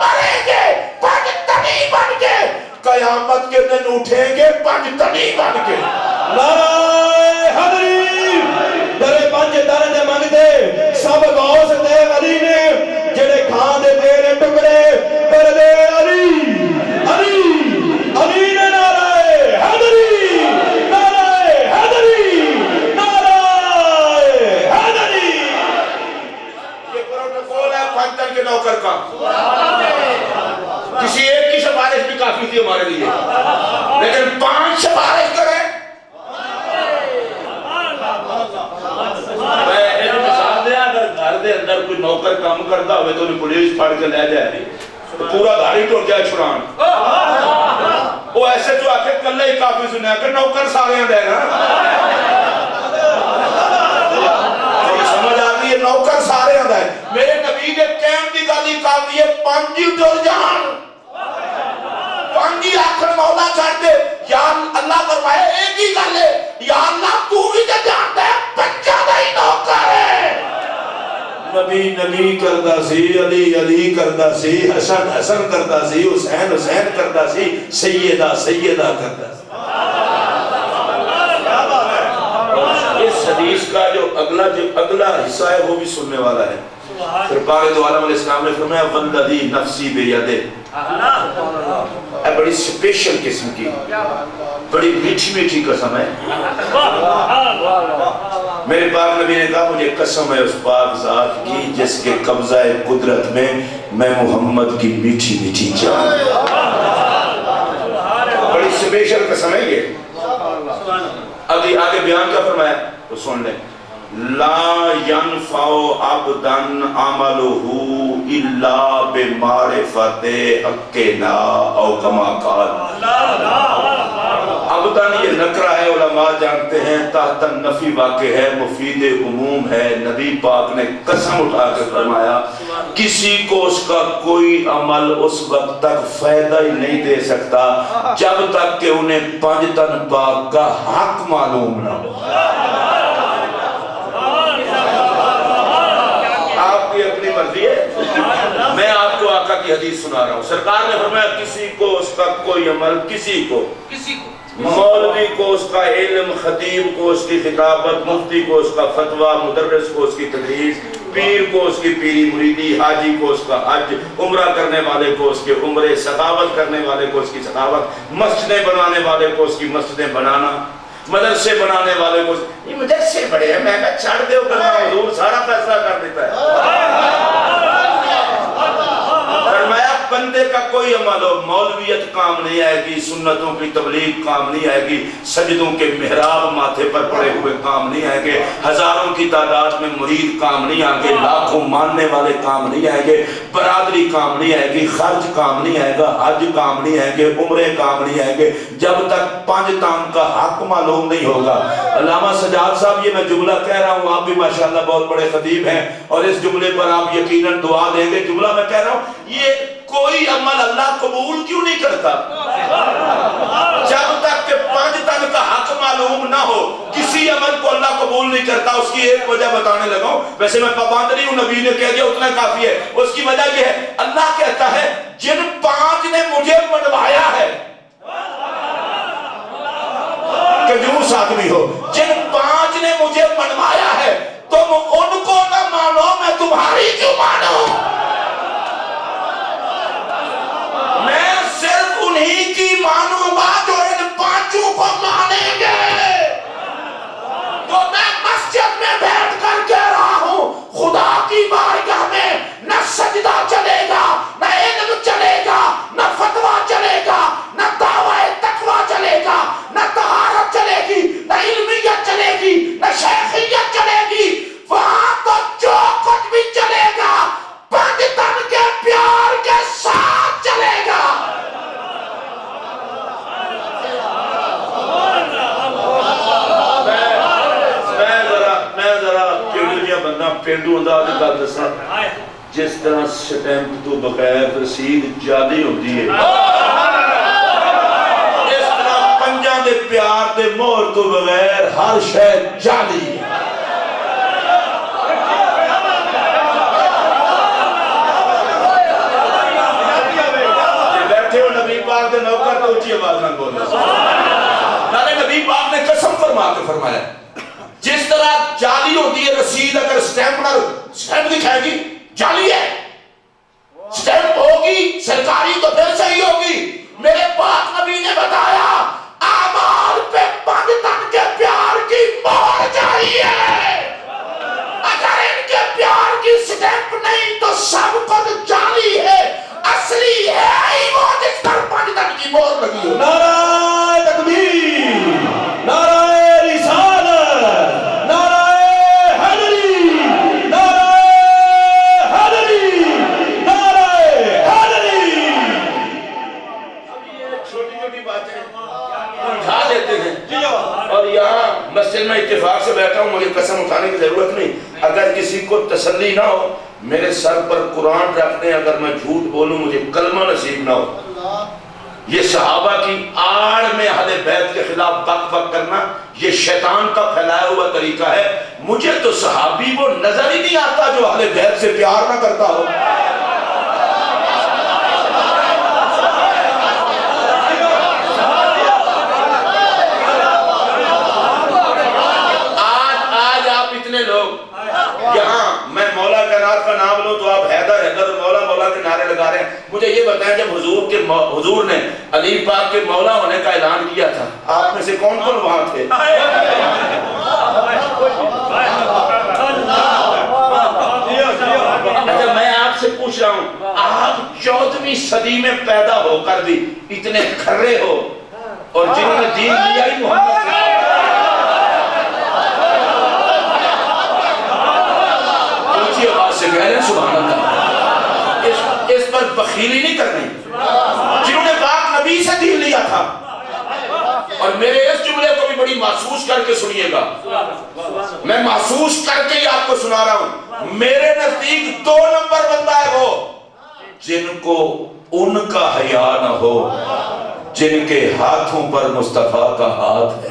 مریں گے بدتنی بن کے قیامت کے دن اٹھیں گے بدتنی بن کے نعرہ حیدری درے 5 درجے منگتے سب غوث دے علی نے جڑے کھان دے تیرے ٹکڑے کر دے علی علی علی نے نعرہ حیدری نعرہ حیدری نعرہ حیدری یہ پروٹوکول ہے پنجتن کے نوکر کا تھی ہمارے لیے، لیکن 5 سفارش کریں. میں مثال دیا، اگر گھر دے اندر کوئی نوکر کام کرتا ہوئے تو انہیں پولیس پھڑ کے لے جائے تو پورا گھر ہی ٹوٹ جائے چھڑان. وہ ایسے جو آکے کلے ہی کافی سنیا کہ نوکر سارے دے نا، سمجھ آتی ہے نوکر سارے دے. میرے نبی نے کہن دی گل ہی کر دی ہے 5 ہی ٹر جان، 5 ہی آخر مولا چھڑ دے. یا اللہ فرمائے ایک ہی گل ہے، یا اللہ تو بھی تے جانتا ہے بچہ دا ہی نوکر ہے. نبی نبی کردا سی، علی علی کردا سی، حسن حسن کردا سی، حسین حسین کردا سی، سیدہ سیدہ کردا سی. اس حدیث کا جو اگلا حصہ ہے وہ بھی سننے والا ہے. پھر پاک دو عالم علیہ السلام نے فرمایا والذی نفسی بیدہ، بڑی سپیشل قسم کی بڑی میٹھی میٹھی قسم ہے. میرے پاک نبی نے کہا مجھے قسم ہے اس پاک ذات کی جس کے قبضہ قدرت میں میں محمد کی میٹھی میٹھی جان. بڑی سپیشل قسم ہے یہ. آگے بیان کیا فرمایا تو سن لیں. لا ينفع عبدا عمله الا بمعرفت حقنا او کما قال. عبدان یہ نکرہ ہے، علماء جانتے ہیں، تحت النفی واقع ہے، مفید عموم ہے. نبی پاک نے قسم اٹھا کر فرمایا کسی کو اس کا کوئی عمل اس وقت تک فائدہ ہی نہیں دے سکتا جب تک کہ انہیں 5 تن پاک کا حق معلوم نہ ہو. آپ کی اپنی مرضی ہے، میں آپ کو آقا کی حدیث سنا رہا ہوں. سرکار نے فرمایا کسی کو اس کا کوئی عمل، کسی کو مولوی کو اس کا علم، خطیب کو اس کی خطابت، مفتی کو اس کا فتویٰ، مدرس کو اس کی تدریس، پیر کو اس کی پیری مریدی، حاجی کو اس کا حج، عمرہ کرنے والے کو اس کے عمرے، سخاوت کرنے والے کو اس کی سخاوت، مسجدیں بنانے والے کو اس کی مسجدیں بنانا، مدرسے بنانے والے کو یہ مدرسے بڑے ہیں میں چھڑ دے کرنا حضور سارا فیصلہ کر دیتا ہے. فرمایا بندے کا کوئی عمل ہو، مولویت کام نہیں آئے گی، سنتوں کی تبلیغ کام نہیں آئے گی، سجدوں کے محراب ماتھے پر پڑے ہوئے کام نہیں آئے گے، ہزاروں کی تعداد میں مرید کام نہیں آئیں گے، لاکھوں ماننے والے کام نہیں آئیں گے، برادری کام نہیں آئے گی، خرچ کام نہیں آئے گا، حج کام نہیں آئیں گے، عمرے کام نہیں آئیں گے جب تک 5 تام کا حق معلوم نہیں ہوگا. علامہ سجاد صاحب یہ میں جملہ کہہ رہا ہوں، آپ بھی ماشاءاللہ بہت بڑے خطیب ہیں اور اس جملے پر آپ یقیناً دعا دیں گے. جملہ میں کہہ رہا ہوں یہ کوئی عمل اللہ قبول کیوں نہیں کرتا جب تک کہ 5 تن کا حق معلوم نہ ہو. کسی عمل کو اللہ قبول نہیں کرتا. اس کی ایک وجہ بتانے لگا ہوں، ویسے میں پابند نہیں ہوں، نبی نے کہہ دیا اتنا کافی ہے. اس کی وجہ یہ ہے اللہ کہتا ہے جن 5 نے مجھے منوایا ہے، کنجوس آدمی ہو، جن 5 نے مجھے منوایا ہے تم ان کو نہ مانو میں تمہاری کیوں مانو. میں صرف انہی کی مانوں گا جو ان 5 کو مانیں گے. تو میں مسجد میں بیٹھ کر کہہ رہا ہوں خدا کی بارگاہ میں نہ سجدہ چلے گا، نہ علم چلے گا، نہ فتویٰ چلے گا، نہ دعویٰ تقویٰ چلے گا، نہ طہارت چلے گی، نہ علمیت چلے گی، نہ شیخیت چلے گی. وہاں تو جو کچھ بھی چلے گا 5 تن کے پیار کے ساتھ چلے گا. میں ذرا بندہ پینڈو انداز گل دساں. جس طرح سٹیمپ تو بغیر رسید جعلی ہوتی ہے، اس طرح 5 دے پیار دے مہر تو بغیر ہر شے جعلی ہے. بیٹھے ہو نبی پاک دے نوکر تو اونچی آواز نہ بولو. نالے نبی پاک نے قسم فرما کے فرمایا جس طرح جعلی ہوتی ہے رسید، اگر سٹیمپ دکھائے گی جعلی ہے، سٹیمپ ہوگی سرکاری تو پھر صحیح ہوگی. میرے پاک نبی نے بتایا اعمال پہ 5 تن کے پیار کی مہر چاہیے. اگر ان کے پیار کی سٹیمپ نہیں تو سب کچھ جعلی ہے، اصلی ہے ہی وہ جس پر 5 تن کی مہر مسجد میں اتفاق سے بیٹھا ہوں, مجھے قسم اٹھانے کی ضرورت نہیں. اگر کسی کو تسلی نہ ہو, میرے سر پر قرآن رکھ دیں, اگر میں جھوٹ بولوں مجھے کلمہ نصیب نہ ہو. یہ صحابہ کی آڑ میں اہل بیت کے خلاف بک بک کرنا یہ شیطان کا پھیلایا ہوا طریقہ ہے. مجھے تو صحابی وہ نظر ہی نہیں آتا جو اہل بیت سے پیار نہ کرتا ہو. آج آپ اتنے لوگ یہاں, میں مولا کائنات کا نام لوں تو آپ حیدر حیدر مولا مولا کے نعرے لگا رہے ہیں. مجھے یہ بتائیں, جب حضور نے علی پاک کے مولا ہونے کا اعلان کیا تھا, آپ میں سے کون کون وہاں تھے؟ اچھا میں آپ سے پوچھ رہا ہوں, آپ 14ویں صدی میں پیدا ہو کر بھی اتنے کھرے ہو, اور جنہوں نے دین لیا ہی محمد سے, اونچی آواز سے کہہ رہے ہیں سبحان اللہ. اس پر بخیلی نہیں کرنی. جنہوں نے پاک نبی سے دین لیا تھا, اور میرے اس جملے کو بھی بڑی محسوس کر کے سنیے گا, میں محسوس کر کے ہی آپ کو سنا رہا ہوں. میرے نزدیک 2 نمبر بندہ ہے وہ جن کو ان کا حیا نہ ہو جن کے ہاتھوں پر مصطفیٰ کا ہاتھ ہے.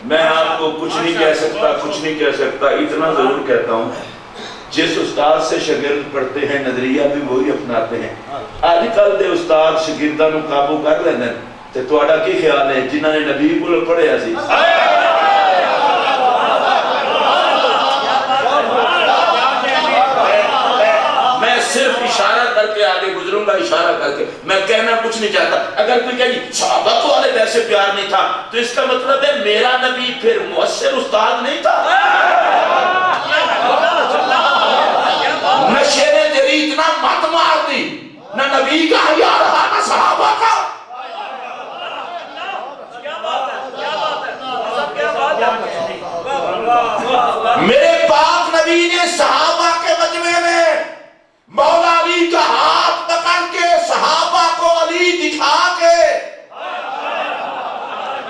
میں آپ کو کچھ نہیں کہہ سکتا, اتنا ضرور کہتا ہوں, جس استاد سے شاگرد پڑھتے ہیں نظریہ بھی وہی اپناتے ہیں. آج کل دے استاد شاگرداں نوں قابو کر لیندے تے تہاڈا کی خیال ہے جنہاں نے نبی کول پڑھیا سی؟ میں صرف اشارہ کر کے آگے گزروں گا, اشارہ کر کے. میں کہنا کچھ نہیں چاہتا. اگر کوئی کہے صحابہ کو والے ویسے پیار نہیں تھا, تو اس کا مطلب ہے میرا نبی پھر مؤثر استاد نہیں تھا. نشے نے تیری اتنا مت مار دی, نہ نبی کا حیا رہا نہ صحابہ کا. میرے پاک نبی نے صحابہ کے مجمع میں مولا علی کا ہاتھ پکڑ کے صحابہ کو علی دکھا کے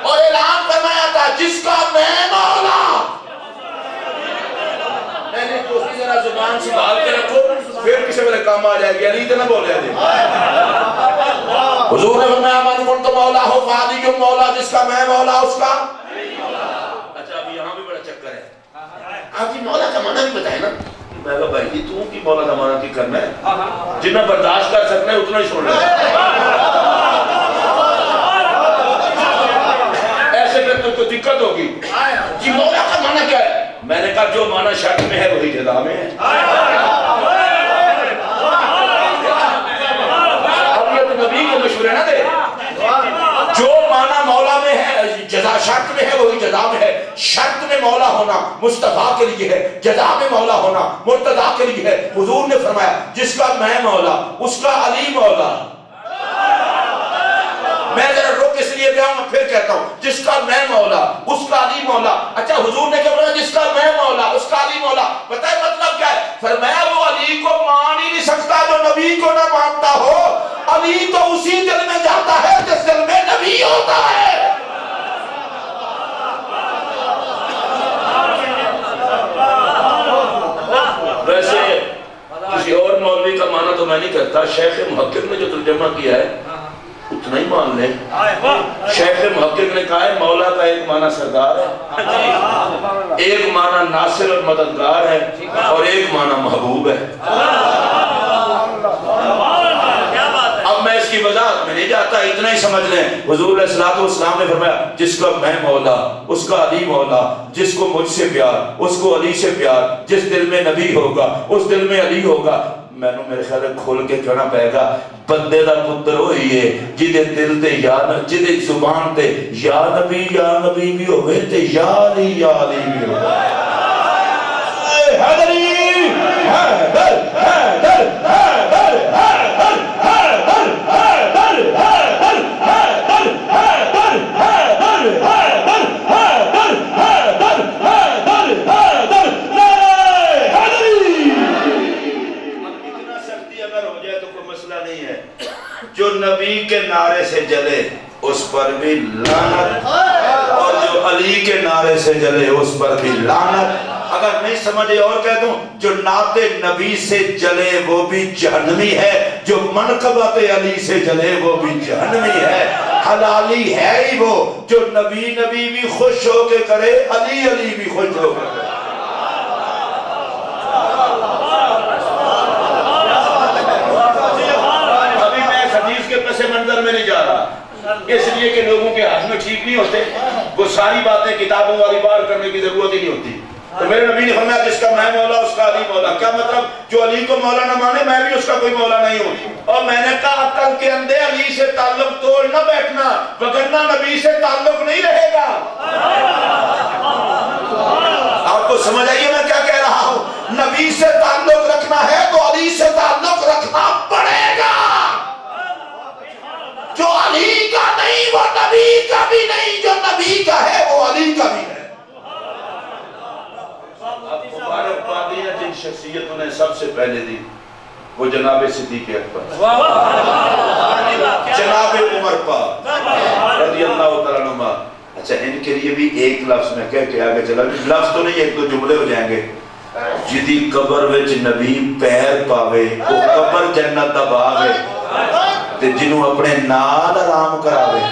اور اعلان فرمایا تھا, جس کا میں مولا. میں نے دوسری ذرا زبان سنبھال کے رکھو, پھر کسی میرے کام آ جائے گی. علی تو نہ بولے جی. حضور نے فرمایا من کنت مولا ہو فعلی مولا, جس کا میں مولا اس کا. اچھا اب یہاں بھی بڑا چکر ہے. آپ جی مولا کا معنی بھی بتائے نا. میں کہا بھائی جی تو کی مولا کا معنی کی کرنا ہے, جتنا برداشت کر سکنا ہے اتنا ہی چھوڑنا ہے. ایسے پھر تو کوئی دقت ہوگی. جی مولا کا معنی کیا ہے؟ میں نے کہا جو معنی شرط میں ہے وہی جزا میں ہے. اب یہ تو نبی کے مشورے نہ دے. جو معنی مولا میں ہے جزا شرط میں ہے وہی جزا میں ہے. شرط میں مولا ہونا مصطفیٰ کے لیے ہے, جزا میں مولا ہونا مرتضیٰ کے لیے ہے. حضور نے فرمایا جس کا میں مولا اس کا علی مولا. میں ذرا رک اس لیے گیا ہوں, پھر کہتا ہوں جس کا میں مولا اس کا علی مولا. اچھا حضور نے کیا بولا جس کا میں مولا اس کا علی مولا؟ پتہ ہے مطلب کیا ہے؟ فرمایا وہ علی کو مان ہی نہیں سکتا جو نبی کو نہ مانتا ہو. علی تو اسی دل میں جاتا ہے جس دل میں نبی ہوتا ہے. ویسے کسی اور مولوی کا معنی تو میں نہیں کرتا, شیخ محقق نے جو ترجمہ کیا ہے اتنا ہی مان لیں. شیخ محقق نے کہا ہے مولا کا ایک معنی سردار ہے, ایک معنی ناصر اور مددگار ہے, اور ایک معنی محبوب ہے. اب میں اس کی وضاحت میں نہیں جاتا, اتنا ہی سمجھ لیں. حضور علیہ الصلوۃ والسلام نے فرمایا جس کا میں مولا اس کا علی مولا, جس کو مجھ سے پیار اس کو علی سے پیار, جس دل میں نبی ہوگا اس دل میں علی ہوگا. میں نے میرے خیال کھول کے کہنا پائے گا بندے دا پتر ہوئی ہے جدے دل تے یا جدے زبان تے یا نبی بھی ہوئے تے یا علی بھی ہوئے. حیدری حیدر حیدر حیدر حیدر حیدر حیدر حیدر حیدر حیدر حیدر حیدر حیدر حیدر حیدر حیدر نبی کے نعرے سے جلے اس پر بھی لعنت، اور جو علی کے نعرے سے جلے اس پر بھی لعنت۔ اگر نہیں سمجھے اور کہہ دوں، جو نعت نبی سے جلے وہ بھی جہنمی ہے، جو منقبت علی سے جلے وہ بھی جہنمی ہے۔ حلالی ہے ہی وہ جو نبی نبی بھی خوش ہو کے کرے، علی علی بھی خوش ہو کے کرے۔ ابھی میں اس حدیث کے پس منظر میں نہیں جا رہا، اس لیے کہ لوگوں کے ہاتھ میں ٹھیک نہیں ہوتے، وہ ساری باتیں کتابوں والی بار کرنے کی ضرورت ہی نہیں ہوتی۔ تو میرے نبی نے فرمایا جس کا میں مولا اس کا علی مولا۔ کیا مطلب؟ جو علی کو مولا نہ مانے میں بھی اس کا کوئی مولا نہیں ہوں۔ اور میں نے کہا عقل کے اندھے علی سے تعلق توڑ نہ بیٹھنا، وگرنہ نبی سے تعلق نہیں رہے گا۔ آپ کو سمجھ آئیے میں کیا کہہ رہا ہوں؟ نبی سے تعلق رکھنا ہے تو علی سے تعلق رکھنا پڑے گا۔ جو علی کا نہیں وہ نبی کا بھی نہیں، جو نبی کا ہے وہ علی کا بھی ہے۔ مبارکبادی ہے جن شخصیتوں نے سب سے پہلے دی، وہ جناب صدیق اکبر، جناب عمر پاک رضی اللہ تعالیٰ عنہ۔ اچھا ان کے لیے بھی ایک لفظ میں کہہ کے آگے چلا، لفظ تو نہیں ایک دو جملے ہو جائیں گے۔ جدی قبر وچ نبی پیر پاوے وہ قبر جنت دا باغ ہے، تے جنوں اپنے نال آرام کراوے۔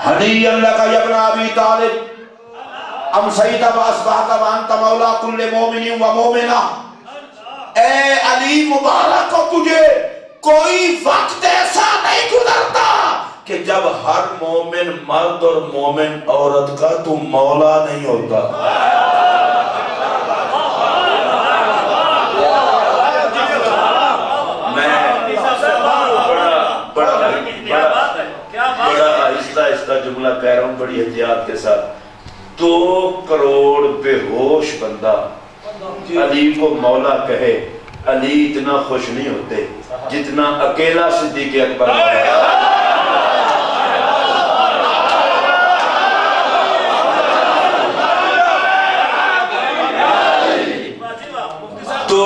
ہنی اللہ کا ابن ابی طالب امسیت و اصبحت وانت مولا کل مومن و مومنہ۔ اے علی مبارک کو تجھے کوئی وقت ایسا نہیں گزرتا کہ جب ہر مومن مرد اور مومن عورت کا تو مولا نہیں ہوتا۔ آہستہ جملہ کہہ رہا ہوں بڑی احتیاط کے ساتھ۔ 2 کروڑ بے ہوش بندہ علی کو مولا کہے، علی اتنا خوش نہیں ہوتے جتنا اکیلا صدیق اکبر ہے۔ تو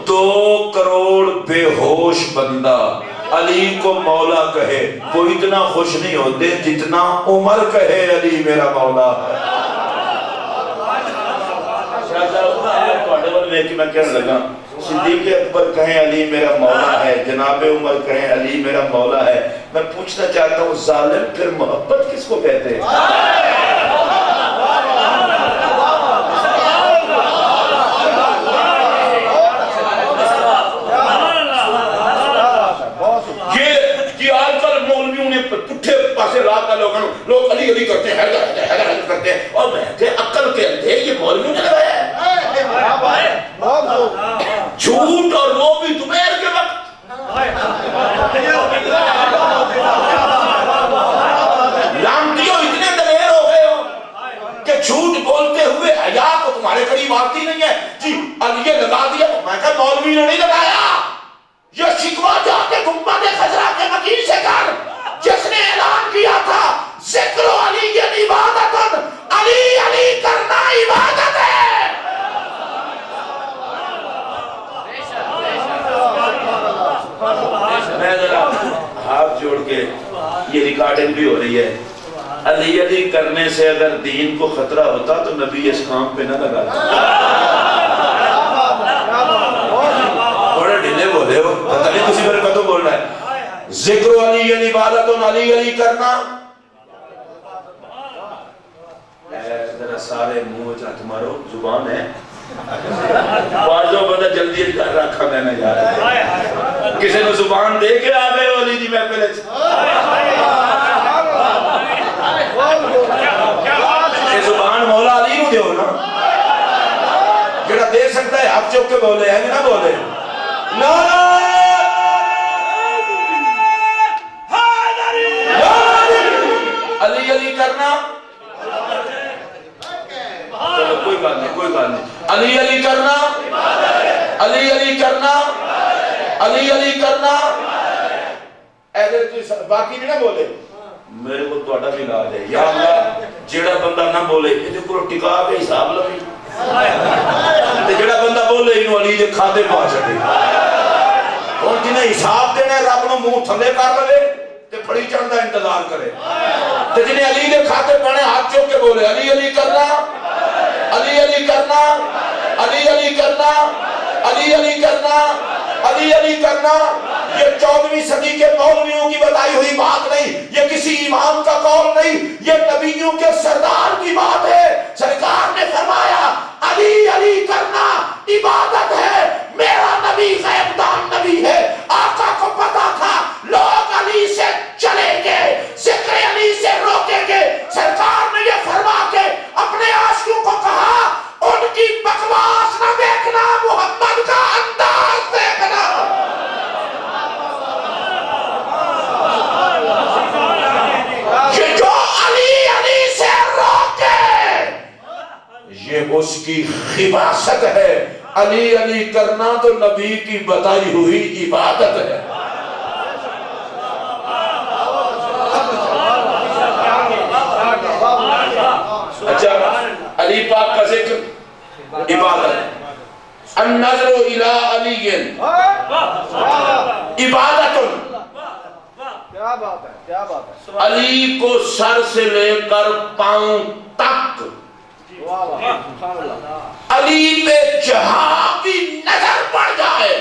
2 کروڑ بے ہوش بندہ علی کو مولا کہے، وہ اتنا خوش نہیں ہوتے جتنا عمر کہے علی میرا مولا ہے۔ میں کہنے لگا صدیق اکبر کہیں علی میرا مولا ہے، جناب عمر کہیں علی میرا مولا ہے، میں پوچھنا چاہتا ہوں ظالم پھر محبت کس کو کہتے ہیں؟ لوگ علی علی کرتے ہیں، حیدر کرتے ہیں، اور میں کہ عقل کے اندھے یہ مولوی نے لگایا ہے جھوٹ، اور وہ بھی دوپہر کے وقت۔ لانتیوں اتنے دلیر ہو گئے ہو کہ جھوٹ بولتے ہوئے حیا کو تمہارے قریب آتی نہیں ہے۔ جی علی یہ لگا دیا، میں کہ مولوی نے نہیں لگایا، یہ شکوہ جا کے گنبد خضرا کے مکین سے کر، جس نے اعلان کیا تھا ذکر علی عبادت، علی علی کرنا عبادت ہے۔ میں ذرا ہاتھ جوڑ کے، یہ ریکارڈنگ بھی ہو رہی ہے، علی علی کرنے سے اگر دین کو خطرہ ہوتا تو نبی اس کام پہ نہ لگاتا۔ بڑے ڈھیلے بولے ہو، پتہ نہیں کسی میرے کو تو بول رہا ہے۔ ذکر علی عبادت، علی علی کرنا۔ ذرا سارے منہ ہاتھ مارو، زبان ہے بازو بندہ جلدی رکھا میں نے یار، کسی نے زبان دے کے آ گئے علی جی میں پہلے زبان مولا علی نو دیو نا، جڑا دے سکتا ہے ہاتھ چوک کے بولے ہیں نہ بولے علی علی کرنا۔ چلو کوئی بات نہیں، کوئی بات نہیں، علی علی کرنا، علی علی کرنا، علی علی کرنا. باقی نہیں نہ بولے میرے کو توڑا بھی لا دے یا اللہ جیڑا بندہ نہ بولے یہ کو ٹکا کے حساب لگی جیڑا بندہ بولے انہوں علی دے کھاتے پہنچ دے اور جنہیں حساب دینا ہے رب نو منہ تھلے کر لے تے پھڑی چڑھتا انتظار کرے تے جنہیں علی دے کھاتے پہنے ہاتھ چوک کے بولے علی علی کرنا، علی علی کرنا، علی علی کرنا، علی علی کرنا، علی علی کرنا. یہ 14ویں صدی کے مولویوں کی بتائی ہوئی بات نہیں، یہ کسی امام کا قول نہیں، یہ نبیوں کے سردار کی بات ہے. سرکار نے فرمایا علی علی کرنا عبادت ہے. میرا نبی غیب دان نبی ہے. آقا کو پتا تھا لوگ علی سے چلیں گے، ذکر علی سے روکیں گے. سرکار نے یہ فرما کے اپنے عاشقوں کو کہا ان کی بکواس نہ دیکھنا، محمد کا انداز دیکھنا. یہ جو علی علی سے روکے یہ اس کی خباثت ہے. علی علی کرنا تو نبی کی بتائی ہوئی عبادت ہے. اچھا علی پاک کا ذکر عبادت. النظر الى علی عبادت. کیا بات ہے، کیا بات ہے. علی کو سر سے لے کر پاؤں تک علی پہ جہاں بھی نظر پڑ جائے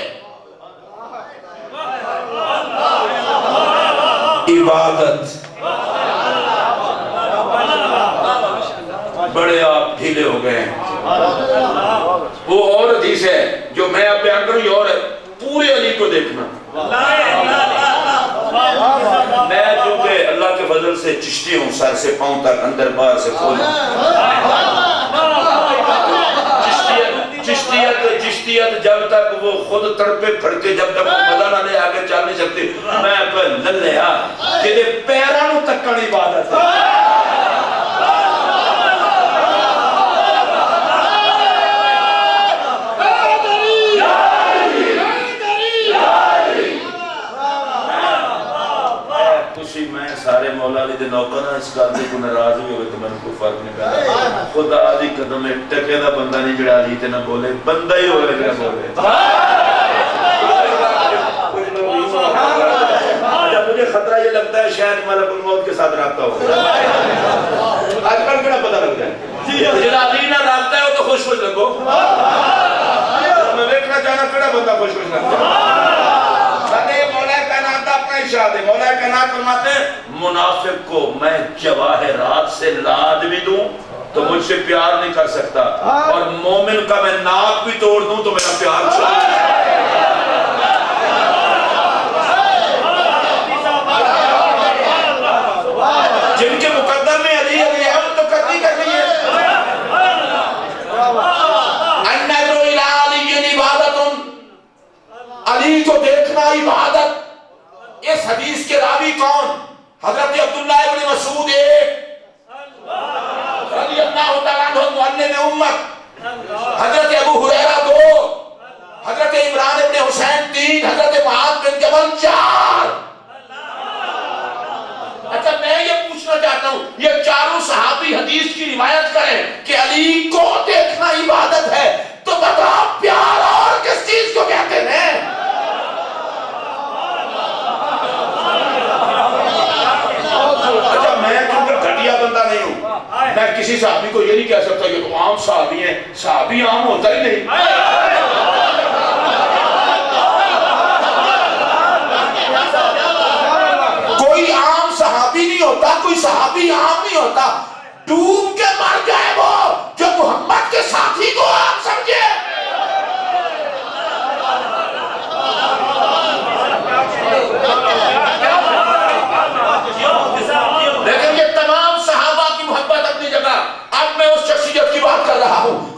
عبادت. بڑے آپ ڈھیلے ہو گئے ہیں. وہ اور حدیث ہے جو میں اب بیان کروں، یہ اور ہے پورے علی کو دیکھنا. میں چونکہ اللہ کے فضل سے چشتی ہوں، سر سے پاؤں تک اندر باہر سے کھولوں. چشتیت جب تک وہ خود تڑپے پھڑکے جب تک وہ مزہ نہ لے آگے چل نہیں سکتی. میں اپنے للے کہ پیرانوں تک کڑی عبادت ہے. سارے مولا علی دے نوکر نہ اس گل تے کوئی ناراض بھی ہوئے تو میں کوئی فرق نہیں پڑتا. خدا آدھی قدم ایک ٹکے دا بندہ نہیں جڑا علی تے نہ بولے، بندہ ہی ہوئے جڑا بولے. جب مجھے خطرہ یہ لگتا ہے شاید ملک الموت کے ساتھ رابطہ ہو. آج کل کیڑا پتہ لگ جائے جڑا علی نہ رابطہ ہے وہ تو خوش خوش لگو. میں دیکھنا چاہنا کیڑا بندہ خوش خوش لگتا ہے. مولا کائنات فرماتے ہیں منافق کو میں جواہرات سے لاد بھی دوں تو مجھ سے پیار نہیں کر سکتا، اور مومن کا میں ناک بھی توڑ دوں تو میرا پیار چھوڑ. جن کے مقدر میں علی علی ہے وہ تو کرنی کرنی ہے. النظر الی علی عبادت. علی کو دیکھنا عبادت. اس حدیث کے راوی کون؟ حضرت عبداللہ ابن مسعود رضی اللہ تعالیٰ عنہ معلم امت، حضرت ابو ہریرہ 2، حضرت عمران ابن حسین 3، حضرت معاذ بن جبل 4. اچھا میں یہ پوچھنا چاہتا ہوں یہ چاروں صحابی حدیث کی روایت کریں کہ علی کو دیکھنا عبادت ہے تو بتاؤ پیار اور کس چیز کو کہتے ہیں؟ بندہ نہیں ہوں میں کسی صحابی کو یہ نہیں کہہ سکتا یہ تو عام صحابی ہیں. صحابی عام ہوتا ہی نہیں. کوئی عام صحابی نہیں ہوتا، کوئی صحابی عام نہیں ہوتا. ڈوب کے مر جائے وہ جو محمد کے ساتھی کو آپ سمجھے.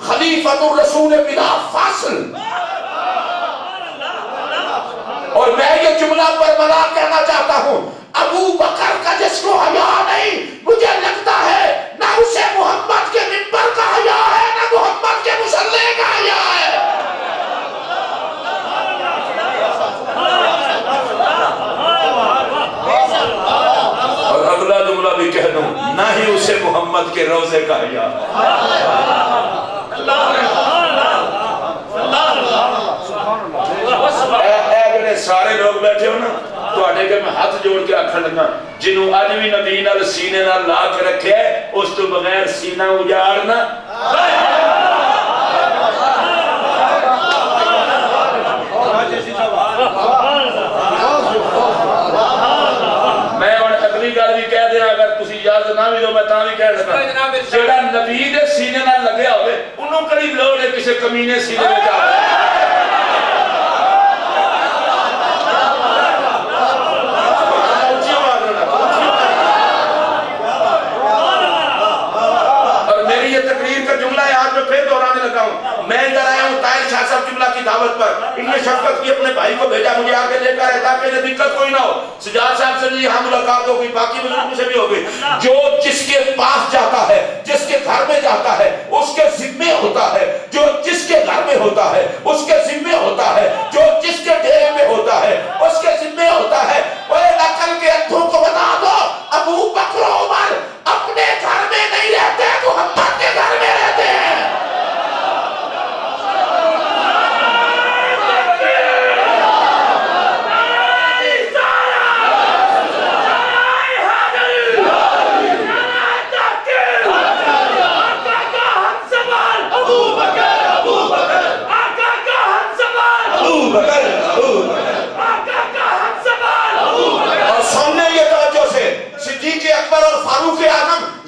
خلیفۃ الرسول بلا فاصل. اور میں یہ جملہ برملا کہنا چاہتا ہوں ابو بکر کا جس کو حیا نہیں مجھے لگتا ہے نہ اسے محمد کے منبر کا حیا ہے نہ محمد کے مصلی کا حیا ہے. محمد کے روزے کا حیا اے سارے لوگ بیٹھے ہو نا تواڈے کے میں ہاتھ جوڑ کے آکھن لگا جنوں اج بھی نبی نال سینے نال لا کے رکھیا ہے اس تو بغیر سینہ اجاڑنا میں ہن اگلی گل بھی کہہ دیا اگر تسی اجازت نہ بھی دو میں تاں بھی کہہ سکاں جیڑا نبی دے سینے نال لگیا ہوئے انہوں کڑی لوڑ ہے کسی کمینے سینے وچ آوے میں ادھر آیا ہوں طاہر شاہ صاحب قبلہ کی دعوت پر انہیں شفقت کی اپنے بھائی کو بھیجا مجھے آگے لے کر ہے تاکہ انہیں دقت کوئی نہ ہو سجاد صاحب سے یہاں ملاقات ہو گئی باقی بزرگوں سے بھی ہو گئی جو جس کے پاس جاتا ہے جس کے گھر میں جاتا ہے اس کے ذمے ہوتا ہے جو جس کے گھر میں ہوتا ہے اس کے ذمے ہوتا ہے جو جس کے ڈیرے میں ہوتا ہے اس کے ذمے ہوتا ہے اوے نقل کے اندھوں کو بتا دو ابو بکر و عمر اپنے گھر میں نہیں رہتے محمد کے گھر میں رہتے ہیں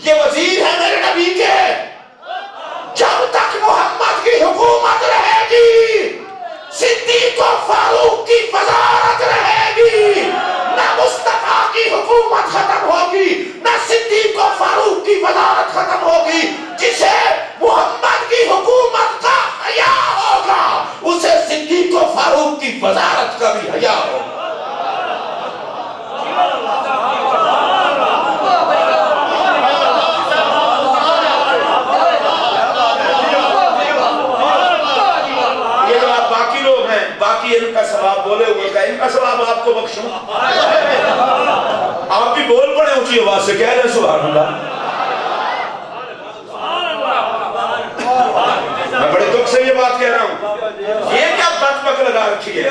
یہ وزیر ہے میرے نبی کے جب تک محمد کی حکومت رہے گی صدیق و فاروق کی وزارت رہے گی نہ مصطفیٰ کی حکومت ختم ہوگی نہ صدیق و فاروق کی وزارت ختم ہوگی جسے محمد کی حکومت کا حیا ہوگا اسے صدیق و فاروق کی وزارت کا بھی حیا ہوگا ان کا ثواب بولے ہوئے کا ان کا ثواب آپ کو بخشوں آپ بھی بول پڑے اونچی آواز سے کہہ رہے سبحان اللہ میں بڑے دکھ سے یہ بات کہہ رہا ہوں یہ کیا بات پک لگا رکھی ہے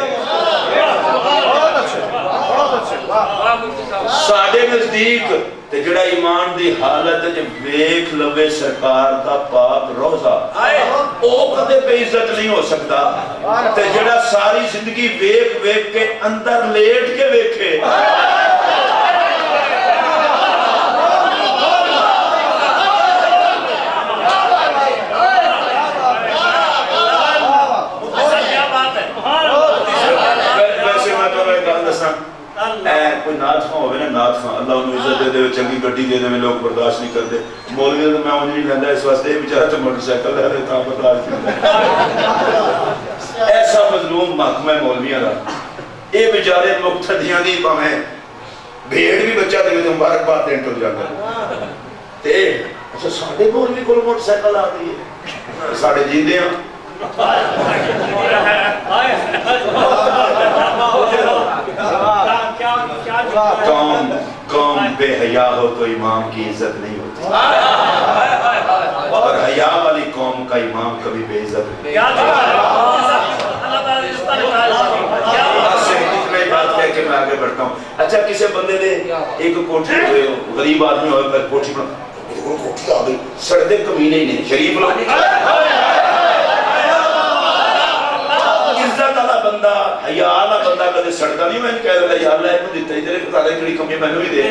ساڑھے نزدیک تے جڑا ایمان دی حالت جب ویکھ لوے سرکار دا پاک روزہ او کدے بے عزت نہیں ہو سکتا تے جڑا ساری زندگی ویکھ ویکھ کے اندر لیٹ کے ویکھے کوئی نات خواہ ہوئے نا نات خواہ اللہ انہوں عزت دے دے چنگی گڑی دے دے میں لوگ برداشت نہیں کرتے مولوی تو میں انہوں نہیں لیندہ اس واسطے یہ بچارہ تو موٹر سائیکل ہے رہتا برداشت نہیں کرتے ایسا مظلوم محکمہ مولویاں رہا یہ بچارے مقتدیاں نہیں پاہیں بھیڑ بھی بچہ دے تو مبارک بات دین ٹھو جاتا ہے تے اچھا ساڑھے مولوی کو موٹر سائیکل آ گئی ہے ساڑھے جیندے ہیں قوم بے حیا ہو تو امام کی عزت نہیں ہوتی اور حیا والی قوم کا امام کبھی بے عزت نہیں بات کہہ کے میں آگے بڑھتا ہوں اچھا کسی بندے نے ایک کوٹھی ہوئے غریب آدمی ہوئے پر کوٹھی بنا کوٹھی آ گئی سردے کمینے ہی نہیں شریف لوگ عزت والا بندہ حیا والا بندہ کدے سڑتا نہیں میں کہہ رہا یا اللہ اینو دتا تیرے کتارے کڑی کمی مینوں بھی دے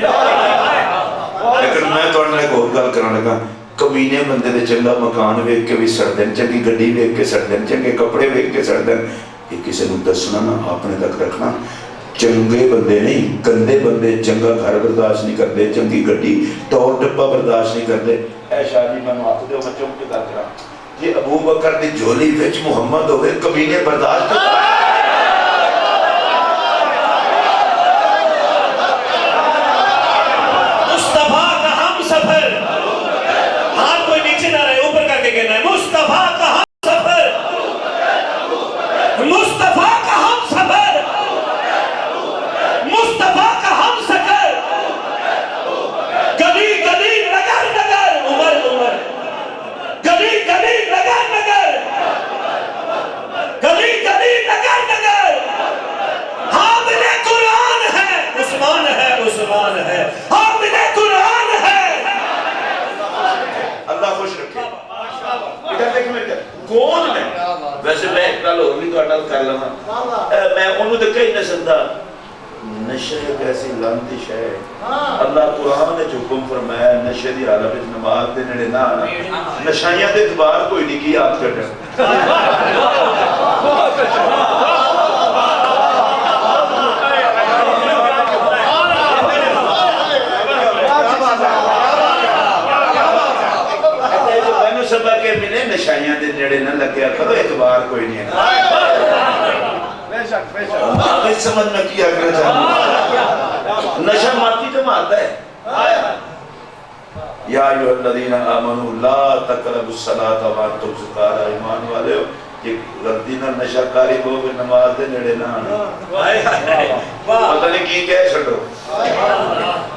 لیکن میں تھوڑے ایک اور گل کرن لگا کمینے بندے دے چنگا مکان ویکھ کے بھی سڑدے چنگی گڈی ویکھ کے سڑدے چنگے کپڑے ویکھ کے سڑدے یہ کسی نوں دسنا نہ اپنے تک رکھنا چنگے بندے نہیں گندے بندے چنگا گھر برداشت نہیں کرتے چنگی گڈی ٹور ڈبا برداشت نہیں کرتے اے شاہ جی میں ہاتھ دے بچوں کی گل کراں یہ ابو بکر دی جھولی وچ محمد ہوئے کمینے برداشت مصطفیٰ کا ہم سفر ہاتھ کوئی نیچے نہ رہے اوپر کر کے کہنا ہے مصطفیٰ کا ہم سفر مصطفیٰ کا ہم سفر مصطفیٰ کا ہم سفر گلی گلی نگر نگر کون میں ویسے میں ایک گل ہور بھی تہاڈے نال کر لواں میں انہوں تے کہہ نہیں سکدا نشہ ایک ایسی لعنتی شے ہے اللہ قرآن نے حکم فرمایا نشے دی حالت وچ نماز دے نیڑے نہ آنا نشائیاں دے اعتبار کوئی نہیں کی آپ کڈ سبا کے ملے نشائیاں دے نیڑے نہ لگیا کرو اعتبار کوئی نہیں ہے آگے سمجھ میں کیا کرنا چاہتا نشہ مارتی تو مارتا ہے یا ایوہ الذین آمنوا لا تقربوا الصلاۃ وانتم سکارى ایمان والے ہو کہ غلطی نہ نشہ کاری ہو کہ نماز دے نیڑے نہ آنا پتہ نہیں کی کہہ چھڑو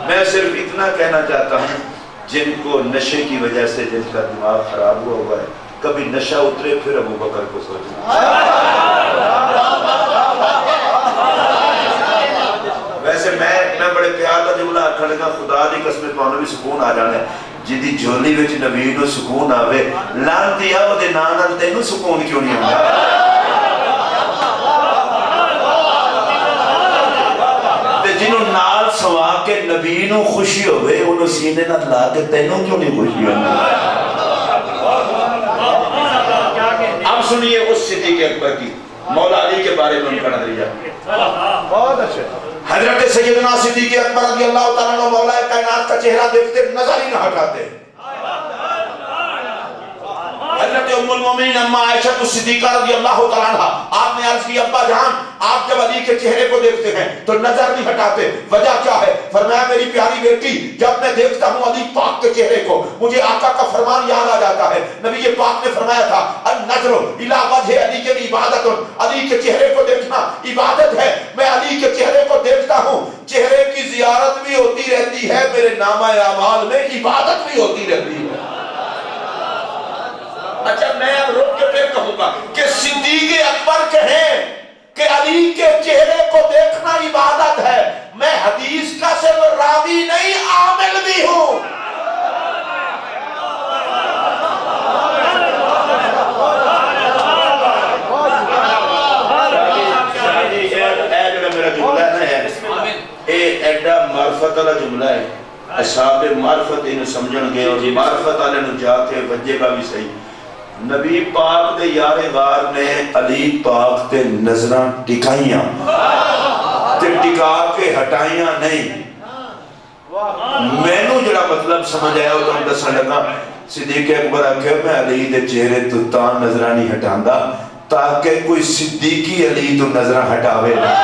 میں صرف اتنا کہنا چاہتا ہوں جن کو نشے کی وجہ سے جن کا دماغ خراب ہوا ہے کبھی نشہ اترے پھر ابو بکر کو سوچنا ویسے میں بڑے پیار کا جملہ آکھن لگا خدا دی قسم تانوں بھی سکون آ جانا ہے جدی جھولی وچ نبی نو سکون آوے لعنتی آ او دے نام نال تینوں سکون کیوں نہیں آندا تے جنوں نال سوا کے نبی نو خوشی ہوئے انہوں سینے نہ لا کے تینوں کیوں نہیں خوشی ہوئی اب سنیے اس صدیق اکبر کی مولا علی کے بارے میں ان کا نظریہ بہت اچھے حضرت سیدنا صدیق اکبر رضی اللہ تعالیٰ عنہ مولا کائنات کا چہرہ دیکھتے نظر ہی نہ ہٹاتے حضرت ام المومنین اما عائشہ صدیقہ رضی اللہ تعالیٰ عنہ آپ نے عرض کی ابا جان آپ جب علی کے چہرے کو دیکھتے ہیں تو نظر نہیں ہٹاتے وجہ کیا ہے فرمایا میری پیاری بیٹی جب میں دیکھتا ہوں علی پاک کے چہرے کو مجھے آقا کا فرمان یاد آ جاتا ہے نبی پاک نے فرمایا تھا النظر الی وجہ علی کے عبادت علی کے چہرے کو دیکھنا عبادت ہے میں علی کے چہرے کو دیکھتا ہوں چہرے کی زیارت بھی ہوتی رہتی ہے میرے نامہ اعمال میں عبادت بھی ہوتی رہتی ہے اچھا میں اب روک کے پھر کہوں گا کہ صدیق اکبر کہیں کہ علی کے چہرے کو دیکھنا عبادت ہے میں حدیث کا صرف راوی نہیں عامل بھی ہوں میرا جملہ ہے ایڈا معرفت والا جملہ ہے اصحاب معرفت انہوں سمجھن گے اور معرفت والے نو جا کے وجے گا بھی صحیح نبی پاک دے یار غار نے علی پاک تے نظراں ٹکائیاں تے ٹکا کے ہٹائیاں نہیں میں نو جڑا مطلب سمجھ آیا وہ تم دسن لگا صدیق اکبر آکھے میں علی دے چہرے تو تاں نظراں نہیں ہٹاندا تاکہ کوئی صدیقی علی تو نظراں ہٹاوے نہ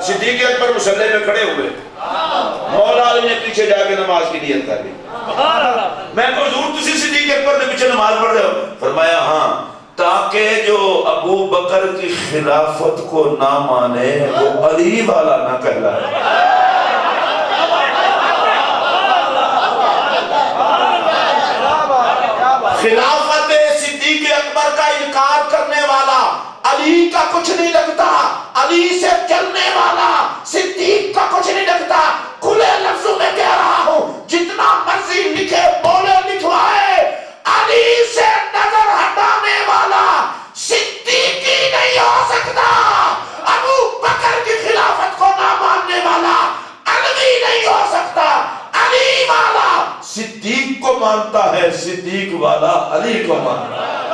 صدیق اکبر مسلح میں کھڑے ہوئے مولا علی نے پیچھے جا کے نماز کی نیت کر لی میں کو حضور تسی صدیق اکبر نے پیچھے نماز پڑھ رہے ہو فرمایا ہاں تاکہ جو ابو بکر کی خلافت کو نہ مانے وہ علی والا نہ کہلائے خلافت صدیق اکبر کا انکار کرنے والا علی کا کچھ نہیں لگتا علی سے چلنے والا صدیق کا کچھ نہیں لگتا کھلے لفظوں میں کہہ رہا ہوں جتنا مرضی لکھے بولے لکھوائے علی سے نظر ہٹانے والا صدیق ہی نہیں ہو سکتا ابو بکر کی خلافت کو نہ ماننے والا علی نہیں ہو سکتا علی والا صدیق کو مانتا ہے صدیق والا علی کو مانتا ہے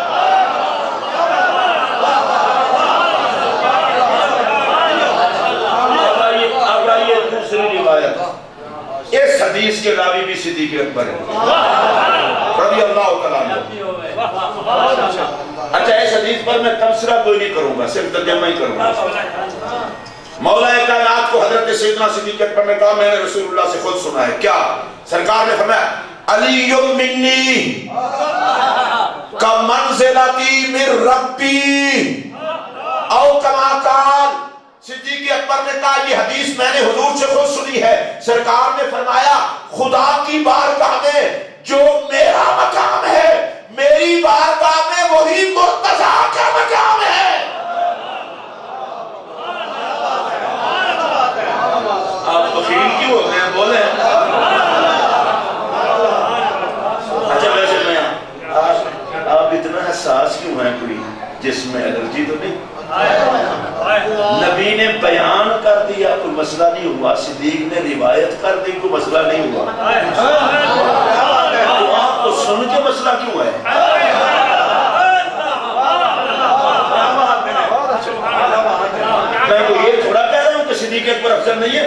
اس حدیث کے راوی بھی صدیق اکبر ہے رضی اللہ تعالیٰ عنہ اچھا اس حدیث پر میں تبصرہ کوئی نہیں کروں گا صرف ترجمہ ہی کروں گا مولا کائنات کو حضرت سیدنا صدیق اکبر نے کہا میں نے رسول اللہ سے خود سنا ہے کیا سرکار نے فرمایا علی منی کا منزلتی من ربی او کما قال، صدیق اکبر نے کہا یہ حدیث میں نے حضور سے خود سنی ہے، سرکار نے فرمایا خدا کی بارگاہ میں جو میرا مقام ہے، میری بارگاہ میں وہی مرتضیٰ کا مقام ہے۔ آپ بخیل کیوں ہو گئے ہیں؟ بولیں۔ اچھا ویسے میں آپ اتنا حساس کیوں ہیں؟ کوئی جس میں الرجی تو نہیں؟ نبی نے بیان کر دیا کوئی مسئلہ نہیں ہوا، صدیق نے روایت کر دی کوئی مسئلہ نہیں ہوا، تو آپ کو سن کے مسئلہ کیوں ہے؟ میں تو یہ تھوڑا کہہ رہا ہوں کہ صدیق اکبر افضل نہیں ہے،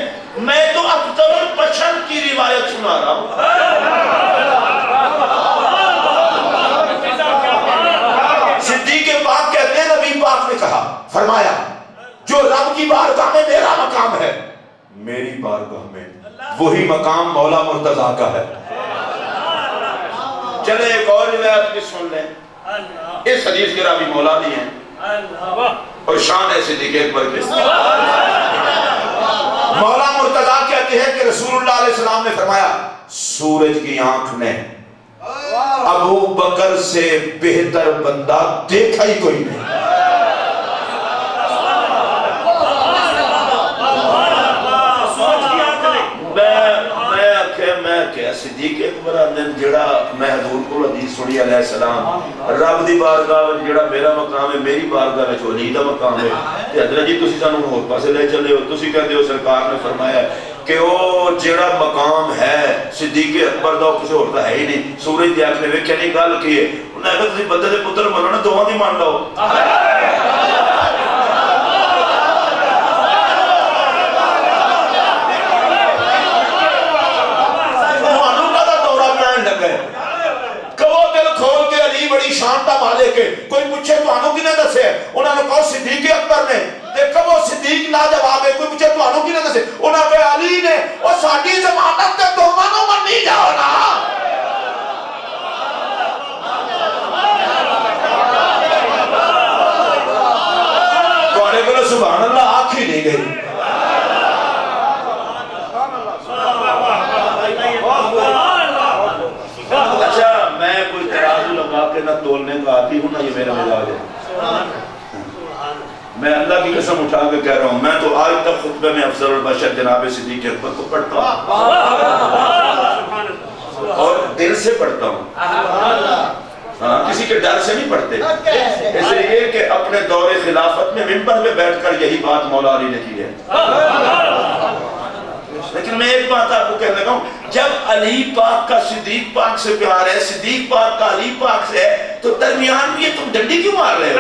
میں تو افضل البشر کی روایت سنا رہا ہوں۔ صدیق پاک کہتے ہیں نبی پاک نے کہا، فرمایا جو رب کی بارگاہ میں میرا مقام ہے، میری بارگاہ میں وہی مقام مولا مرتضیٰ کا ہے۔ چلے ایک اور روایت کی سن لیں، اس حدیث کے راوی مولا بھی ہیں اور شان ہے صدیق اکبر کے۔ مولا مرتضیٰ کہتے ہیں کہ رسول اللہ علیہ السلام نے فرمایا سورج کی آنکھ نے ابو بکر سے بہتر بندہ دیکھا ہی کوئی نہیں۔ میں صدیق اکبر نے جڑا میں حضور کو حدیث سنی علیہ السلام رب دی بارگاہ وچ جڑا میرا مقام ہے، میری بارگاہ وچ علی دا مقام ہے، تے حضرت جی تسی سانوں ہور پاسے لے چلے ہو، تسی کہندے ہو سرکار نے فرمایا کہ وہ جڑا مقام ہے صدیق اکبر دا کسی اور دا ہے ہی نہیں۔ سورج دی آنکھ نے ویکھیا نہیں گل کی ہے، انہاں نے کہا تسی بندے دے پتر منو نا دوواں دی مان لو۔ شان دا مالک ہے، کوئی پوچھے تو آنو کی نہ دسے، انہوں نے کہا صدیق اکبر نے، دیکھو وہ صدیق لا جواب ہے، کوئی پوچھے تو آنو کی نہ دسے، انہوں نے کہا علی نے، وہ ساڑھی زمانت تے دو منو منی جاؤ نا۔ توڑے کو سبحان اللہ آنکھ ہی نہیں گئی۔ اچھا میں کوئی ترازو لگا کے نہ تولنے کا آتی ہوں نہ یہ میرا مزاج ہے، میں اللہ کی قسم اٹھا کے کہہ رہا ہوں، میں تو آج تک خطبے میں افضل البشر جناب صدیق اکبر کو پڑھتا ہوں اور دل سے پڑھتا ہوں، کسی کے ڈر سے نہیں پڑھتے، اس لیے کہ اپنے دور خلافت میں منبر میں بیٹھ کر یہی بات مولا علی نے کی ہے۔ لیکن میں ایک بات آپ کو کہنے لگا ہوں، جب علی پاک کا صدیق پاک سے پیار ہے، صدیق پاک کا علی پاک سے ہے، تو درمیان میں یہ تم ڈنڈی کیوں مار رہے ہو؟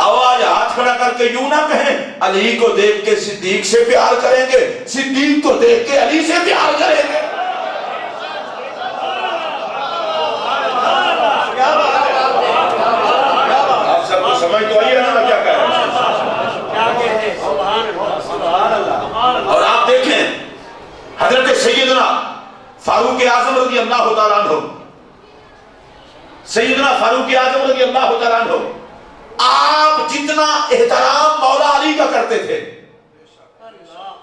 آواز ہاتھ کھڑا کر کے یوں نہ کہیں علی کو دیکھ کے صدیق سے پیار کریں گے، صدیق کو دیکھ کے علی سے پیار کریں گے۔ آپ سب کو سمجھ تو آئیے نا میں کیا کہہ رہا ہوں؟ اور آپ دیکھیں حضرت سیدنا فاروق اعظم رضی اللہ تعالیٰ عنہ، سیدنا فاروق اعظم رضی اللہ تعالیٰ عنہ، آپ جتنا احترام مولا علی کا کرتے تھے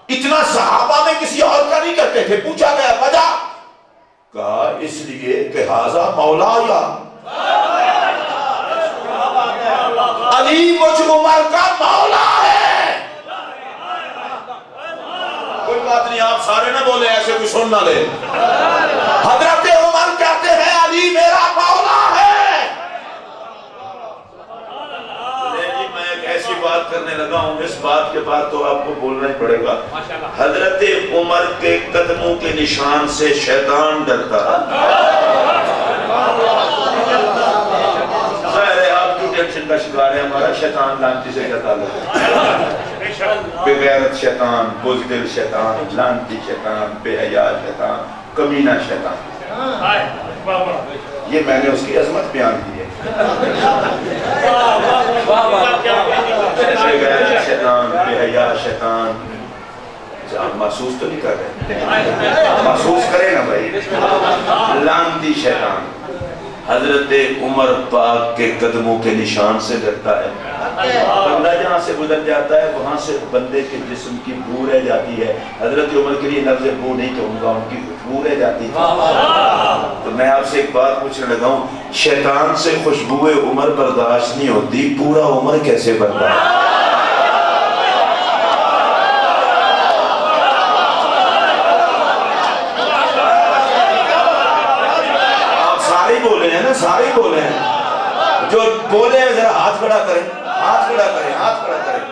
اتنا صحابہ میں کسی اور کا نہیں کرتے تھے۔ پوچھا گیا وجہ، کہا اس لیے کہ ھذا مولا یا علی مجھ عمر کا مولا ہے۔ کوئی بات نہیں، آپ سارے نہ بولے ایسے کوئی سن نہ لے۔ حضرت عمر کہتے ہیں علی میرا مولا ہے۔ لیکن میں ایک ایسی بات کرنے لگا ہوں، اس بات کے بعد تو آپ کو بولنا ہی پڑے گا، حضرت عمر کے قدموں کے نشان سے شیطان ڈرتا ٹینشن کا شکار ہے ہمارا، شیطان لانتی سے کیا تعلق ہے؟ بے غیرت شیطان، بزدل شیطان، لانتی شیطان، بے حیا شیطان، کمینہ شیطان، یہ میں نے اس کی عظمت بیان کی ہے۔ بے غیرت شیطان، بے حیا شیطان، آپ محسوس تو نہیں کر رہے؟ محسوس کریں نا بھائی۔ لانتی شیطان، حضرت عمر پاک کے قدموں کے نشان سے ڈرتا ہے. بندہ جہاں سے گزر جاتا ہے وہاں سے بندے کے جسم کی بو رہ جاتی ہے. حضرت عمر کے لیے لفظ بو نہیں کہوں گا, ان کی خوشبو رہ جاتی ہے. تو میں آپ سے ایک بات پوچھنے لگا ہوں, شیطان سے خوشبو عمر برداشت نہیں ہوتی, پورا عمر کیسے بنتا ہے؟ سارے بولے ہیں, جو بولے ہیں ذرا ہاتھ کھڑا کریں, ہاتھ کھڑا کریں, ہاتھ کھڑا کریں.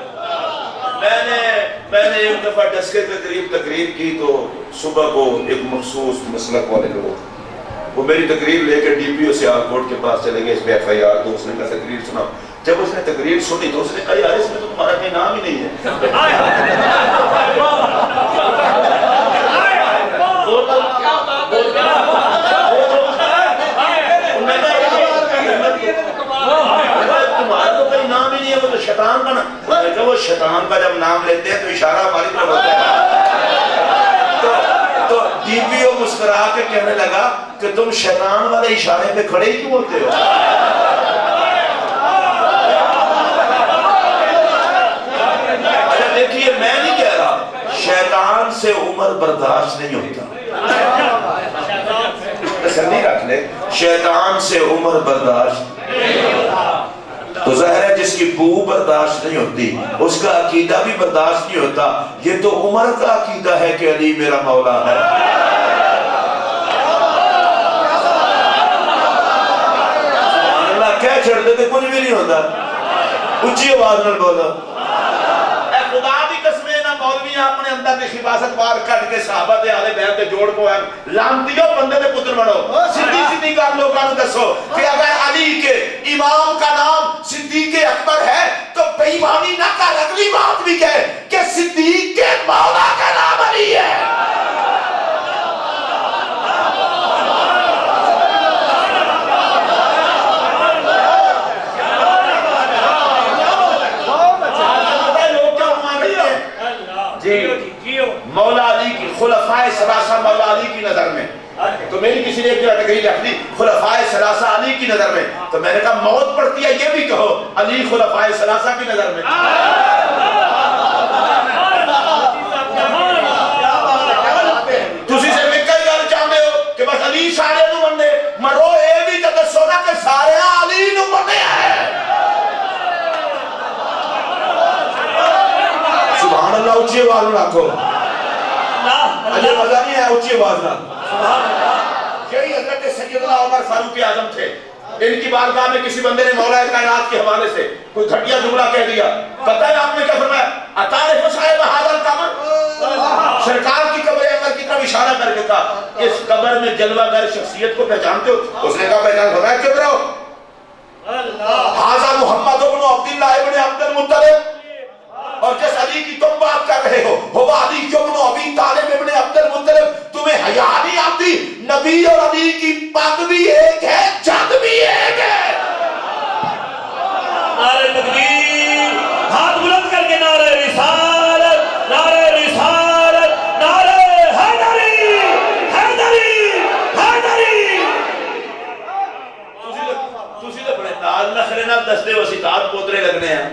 میں نے ایک دفعہ ڈسکے کے قریب تقریر کی تو صبح کو ایک مخصوص مسلک والے لوگ وہ میری تقریر لے کے ڈی پی او سیال کوٹ کے پاس چلے گئے, اس پہ ایف آئی آر دو. اس نے کہا تقریر سنا. جب اس نے تقریر سنی تو اس نے کہا یار اس میں تو تمہارا کوئی نام ہی نہیں ہے. شیطان کا نا, جب وہ شیطان کا جب نام لیتے ہیں تو اشارہ ہماری طرف ہوتا ہے. تو ڈی پی او مسکرا کے کہنے لگا کہ تم شیطان والے اشارے پہ کھڑے ہی کیوں ہوتے ہو؟ اچھا دیکھیے, میں نہیں کہہ رہا, شیطان سے عمر برداشت نہیں ہوتا, تسلی رکھ لے, شیطان سے عمر برداشت تو ظاہر ہے جس کی بو برداشت نہیں ہوتی اس کا عقیدہ بھی برداشت نہیں ہوتا. یہ تو عمر کا عقیدہ ہے کہ علی میرا مولا ہے. اللہ کہہ چھڑ دے کچھ بھی نہیں ہوتا. اونچی آواز میں بولو, اے خدا دی قسمیں نہ مولویاں اپنے اندر کی خباست بار کٹ کے صحابہ دے آلے بیت دے جوڑ کو لانتیوں بندے دے پتر بڑھو. سیدھی سیدھی کام لوگوں نے دسو کہ اگر علی کے امام کا نام صدیق اکبر ہے تو بے ایمانی نہ کر, اگلی بات بھی کہے کہ صدیق کے مولا کا نام علی ہے. مولا علی کی خلفائے ثلاثہ مولا علی کی نظر میں, تو میری کسی نے ایک جگہ تقریر رکھ دی خلفائے ثلاثہ علی کی نظر میں, تو میں نے کہا موت پڑتی ہے یہ بھی کہو علی خلفائے ثلاثہ کی نظر میں. تسی سے میں کئی گل چاہتے ہو کہ بس علی سارے نو مننے, مرو اے بھی تو دسو نا کہ سارے علی نو مننے ہیں. سبحان اللہ, اونچی آواز میں رکھو, اجے مزہ نہیں ہے اونچی آواز میں. یہی حضرت سیدنا عمر فاروق اعظم تھے, ان کی بارگاہ میں کسی بندے نے مولا کائنات کے حوالے سے کوئی گھٹیا جملہ کہہ دیا. پتہ ہے آپ نے کیا فرمایا؟ اتعرف صاحب ھذا القبر, سرکار کی قبر انور کی طرف اشارہ کر کے کہا اس قبر میں جلوہ گر شخصیت کو پہچانتے ہو؟ اس نے کہا پہچان. فرمایا چپ رہو, ھذا محمد بن عبداللہ ابن عبد المطلب, اور جس علی کی تم بات کر رہے ہو وہ علی ابن ابی طالب ابن عبد المطلب. تمہیں حیا نہیں آتی؟ نبی اور علی کی پگ بھی ایک ہے, جد بھی ایک ہے. نعرہ تکبیر, ہاتھ بلند کر کے نعرہ رسالت, نعرہ رسالت, نعرہ حیدری, حیدری, حیدری. تسی تو بڑے ناز نخرے نہ دستے ہو ستاد پوترے لگنے ہیں.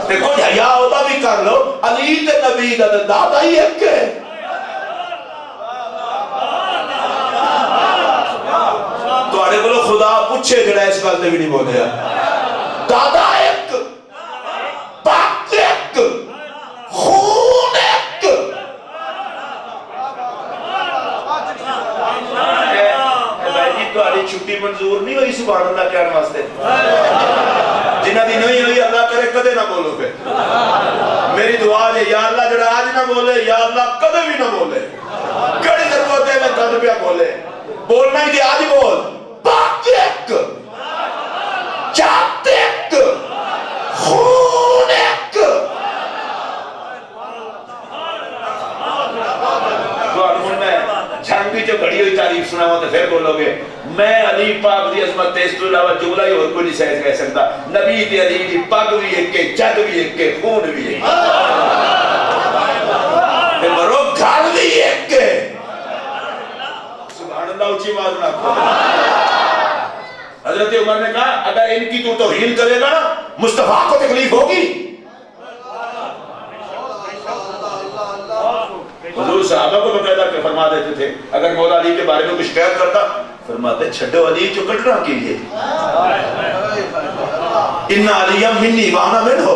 تے کچھ حیا ہوتا بھی کر لو, علی تے نبی دا دادا ہی ایک ہے. تواڈے کولوں خدا پوچھے جڑا اس گل تے بھی نہیں بولیا. دادا ایک, باپ ایک, خون ایک. تواڈی چھٹی منظور نہیں ہوئی سبحان اللہ کہنے واسطے؟ جنہ دی نہیں ہوئی اللہ کرے کدے نہ بولو. پھر میری دعا ہے یا اللہ جڑا آج نہ بولے یا اللہ کدے بھی نہ بولے. کڑی ضرورت ہے میں کد پہ بولے, بولنا ہی دے آج بول. باپ ایک, چاپ ایک, خون ایک. جھنگی جو گھڑی ہوئی تعریف سنا ہوا تو پھر بولو گے میں علی پاک دی عظمت تے اس تو علاوہ جملہ ہی اور کوئی نہیں سہج کہہ سکتا. نبی تے علی دی پگ بھی ایک کے, جد بھی ایک کے, خون بھی ایک کے, مرو گھر بھی ایک کے. سبحان اللہ اونچی آواز نہ کہو۔ حضرت عمر نے کہا اگر ان کی تو توہین کرے گا نا مصطفیٰ کو تکلیف ہوگی۔ حضور صحابہ کو باقاعدہ فرما دیتے تھے اگر مولا علی کے بارے میں کچھ شکایت کرتا فرماتے چھڈو علی جو کٹنا کیجیے، ان علی منی وانا منہ،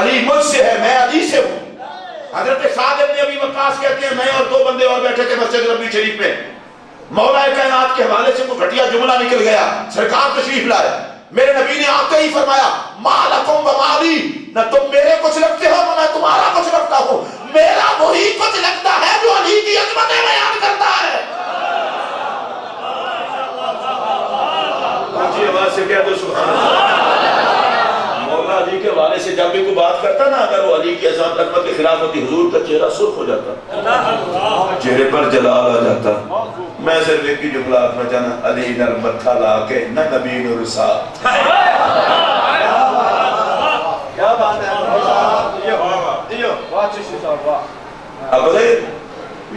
علی مجھ سے ہے میں علی سے ہوں۔ حضرت سعد بن ابی وقاص کہتے ہیں میں اور دو بندے اور بیٹھے تھے مسجد نبوی شریف میں، مولا کائنات کے حوالے سے کوئی گھٹیا جملہ نکل گیا، سرکار تشریف لائے، میرے نبی نے آتے ہی فرمایا ما لکم وما لی، نہ تم میرے کچھ لگتے ہو نہ تمہارا کچھ لگتا ہو، میرا وہی کچھ لگتا ہے جو علی کی عظمتیں بیان کرتا ہے۔ اونچی آواز سے کہہ دو سبحان اللہ۔ مولا علی کے حوالے سے جب بھی کوئی بات کرتا نا اگر وہ علی کی عظمت رحمت کے خلاف ہوتی حضور کا چہرہ سرخ ہو جاتا، چہرے پر جلال آ جاتا۔ میں صرف ایک ہی جملہ آخنا چاہنا علی نر متھا لا کے نہ نبی نور سا۔ کیا بات ہے، دیو واہ چشتی صاحب واہ۔ اب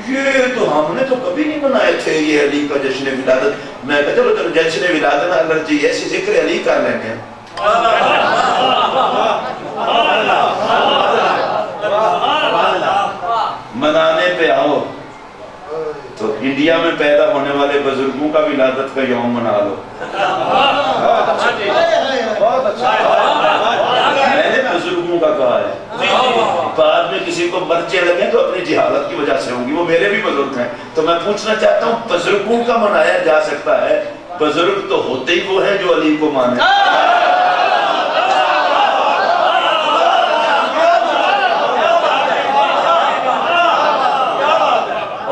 یہ تو ہم نے تو کبھی نہیں منائے تھے یہ علی کا جشن ولادت، میں کہتا چلو چلو جشن ولادت نہ الرجی ایسی ذکر علی کر لیں گے۔ منانے پہ آؤ تو انڈیا میں پیدا ہونے والے بزرگوں کا ولادت کا یوم منا لو۔ بہت اچھا، میں نے بزرگوں کا کہا ہے، بعد میں کسی کو مرچے لگیں تو اپنی جہالت کی وجہ سے ہوگی، وہ میرے بھی بزرگ ہیں، تو میں پوچھنا چاہتا ہوں بزرگوں کا منایا جا سکتا ہے، بزرگ تو ہوتے ہی وہ ہیں جو علی کو مانے۔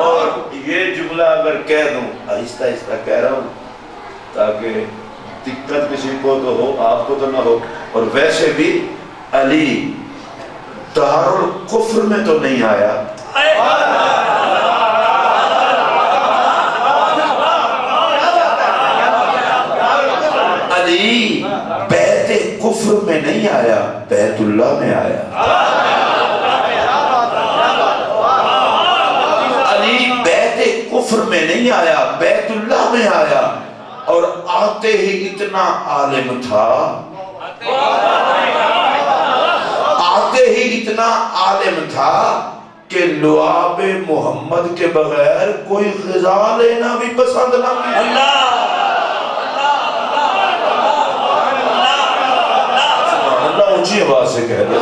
اور یہ جملہ اگر کہہ دوں آہستہ آہستہ کہہ رہا ہوں تاکہ دقت کسی کو تو ہو آپ کو تو نہ ہو، اور ویسے بھی علی دارالکفر میں تو نہیں آیا، علی بیت کفر میں نہیں آیا بیت اللہ میں آیا، علی بیت کفر میں نہیں آیا بیت اللہ میں آیا، اور آتے ہی اتنا عالم تھا، آتے ہی اتنا عالم تھا کہ لعاب محمد کے بغیر کوئی غذا لینا بھی پسند نہ کیا۔ اللہ اونچی آواز سے کہہ دے،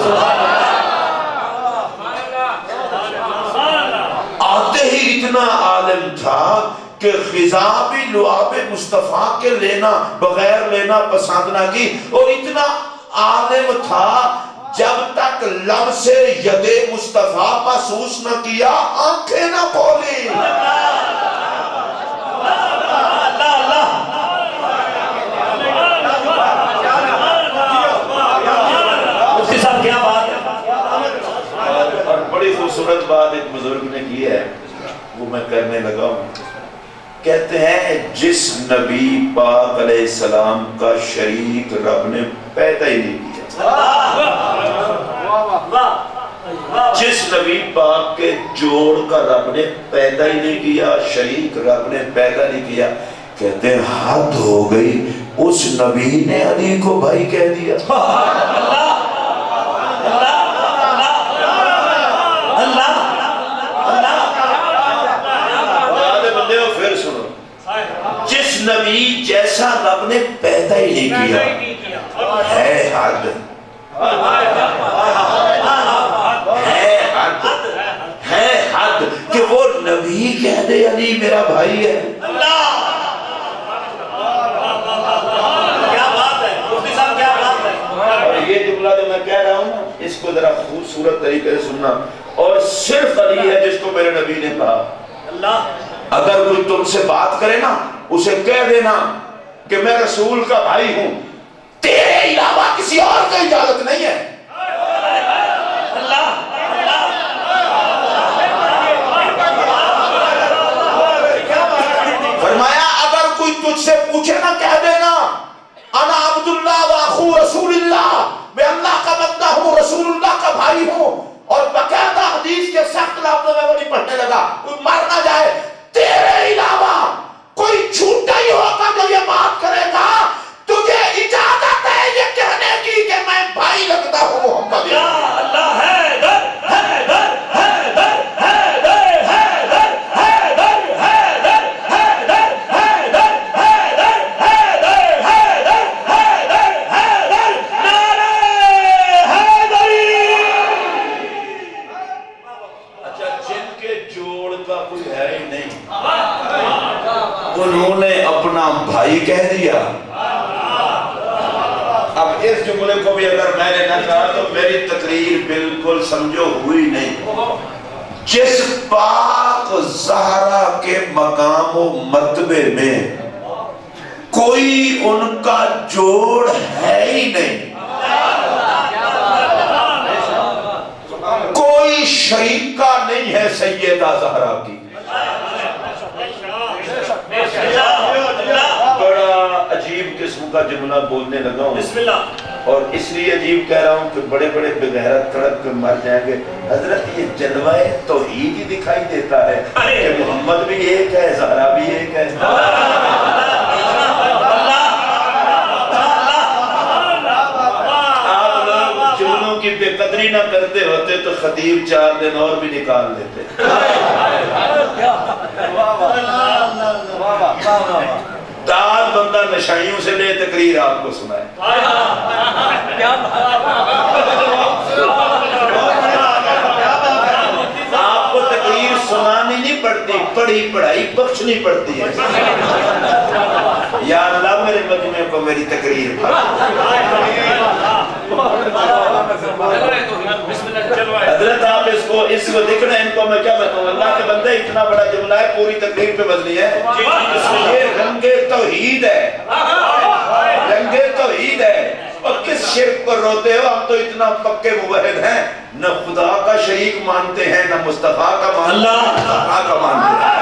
آتے ہی اتنا عالم تھا کہ غذا بھی لعاب مصطفیٰ کے لینا بغیر لینا پسند نہ کی، اور اتنا عالم تھا جب تک لب سے ید مصطفیٰ محسوس نہ کیا آنکھیں نہ کھولی۔ مفتی صاحب کیا بات ہے، اور بڑی خوبصورت بات ایک بزرگ نے کی ہے وہ میں کرنے لگا ہوں، کہتے ہیں جس نبی پاک علیہ السلام کا شریک رب نے پیدا ہی نہیں کیا، جس نبی پاک کے جوڑ کا رب نے پیدا ہی نہیں کیا، شریک رب نے پیدا نہیں کیا، کہتے ہیں حد ہو گئی اس نبی نے علی کو بھائی کہہ دیا۔ جس نبی جیسا رب نے پیدا ہی نہیں کیا، ہے حد، ہے حد کہ وہ نبی کہہ دے علی میرا بھائی ہے۔ کیا بات ہے مفتی صاحب، کیا بات ہے۔ اور یہ جملہ جو میں کہہ رہا ہوں نا اس کو ذرا خوبصورت طریقے سے سننا، اور صرف علی ہے جس کو میرے نبی نے کہا اگر کوئی تم سے بات کرے نا اسے کہہ دینا کہ میں رسول کا بھائی ہوں، تیرے علاوہ کسی اور کو اجازت نہیں ہے۔ فرمایا اگر کوئی تجھ سے پوچھے نا کہہ دینا انا عبداللہ و اخو رسول اللہ، میں اللہ کا بندہ ہوں رسول اللہ کا بھائی ہوں، اور باقاعدہ حدیث کے سخت لفظوں میں وہ نہیں پڑھنے لگا کوئی مر نہ جائے تیرے علاوہ انہوں نے اپنا بھائی کہہ دیا. اب اس جملے کو بھی اگر میں نے نہ کہا تو میری تقریر بالکل سمجھو ہوئی نہیں. جس پاک زہرا کے مقام و مرتبے میں کوئی ان کا جوڑ ہے ہی نہیں, کوئی شریکہ نہیں ہے سیدہ زہرا کی. بڑا عجیب قسم کا جملہ بولنے لگا ہوں, بسم اللہ. اور اس لیے عجیب کہہ رہا ہوں کہ بڑے بڑے بغیرت تڑپ کے مر جائیں گے. حضرت یہ جلوہ توحید ہی دکھائی دیتا ہے کہ محمد بھی ایک ہے, زہرا بھی ایک ہے. آپ لوگ جملوں کی بے قدری نہ کرتے ہوتے تو خطیب 4 دن اور بھی نکال لیتے. داد بندہ نشائیوں سے لے تقریر آپ کو سنائے. آپ کو تقریر سنانی نہیں پڑتی, پڑھی پڑھائی بخشنی پڑتی ہے. یا اللہ میرے مجمع کو میری تقریر حضرت آپ اس کو دیکھ رہے ہیں, ان کو میں کیا بتاؤں. اللہ کے بندے اتنا بڑا جملہ ہے, پوری تقریر پہ مبنی ہے. یہ رنگ توحید ہے, رنگ توحید ہے. اور کس شرک پر روتے ہو؟ ہم تو اتنا پکے موحد ہیں, نہ خدا کا شریک مانتے ہیں نہ مصطفیٰ کا مانتے ہیں, مصطفیٰ کا مانتے ہیں.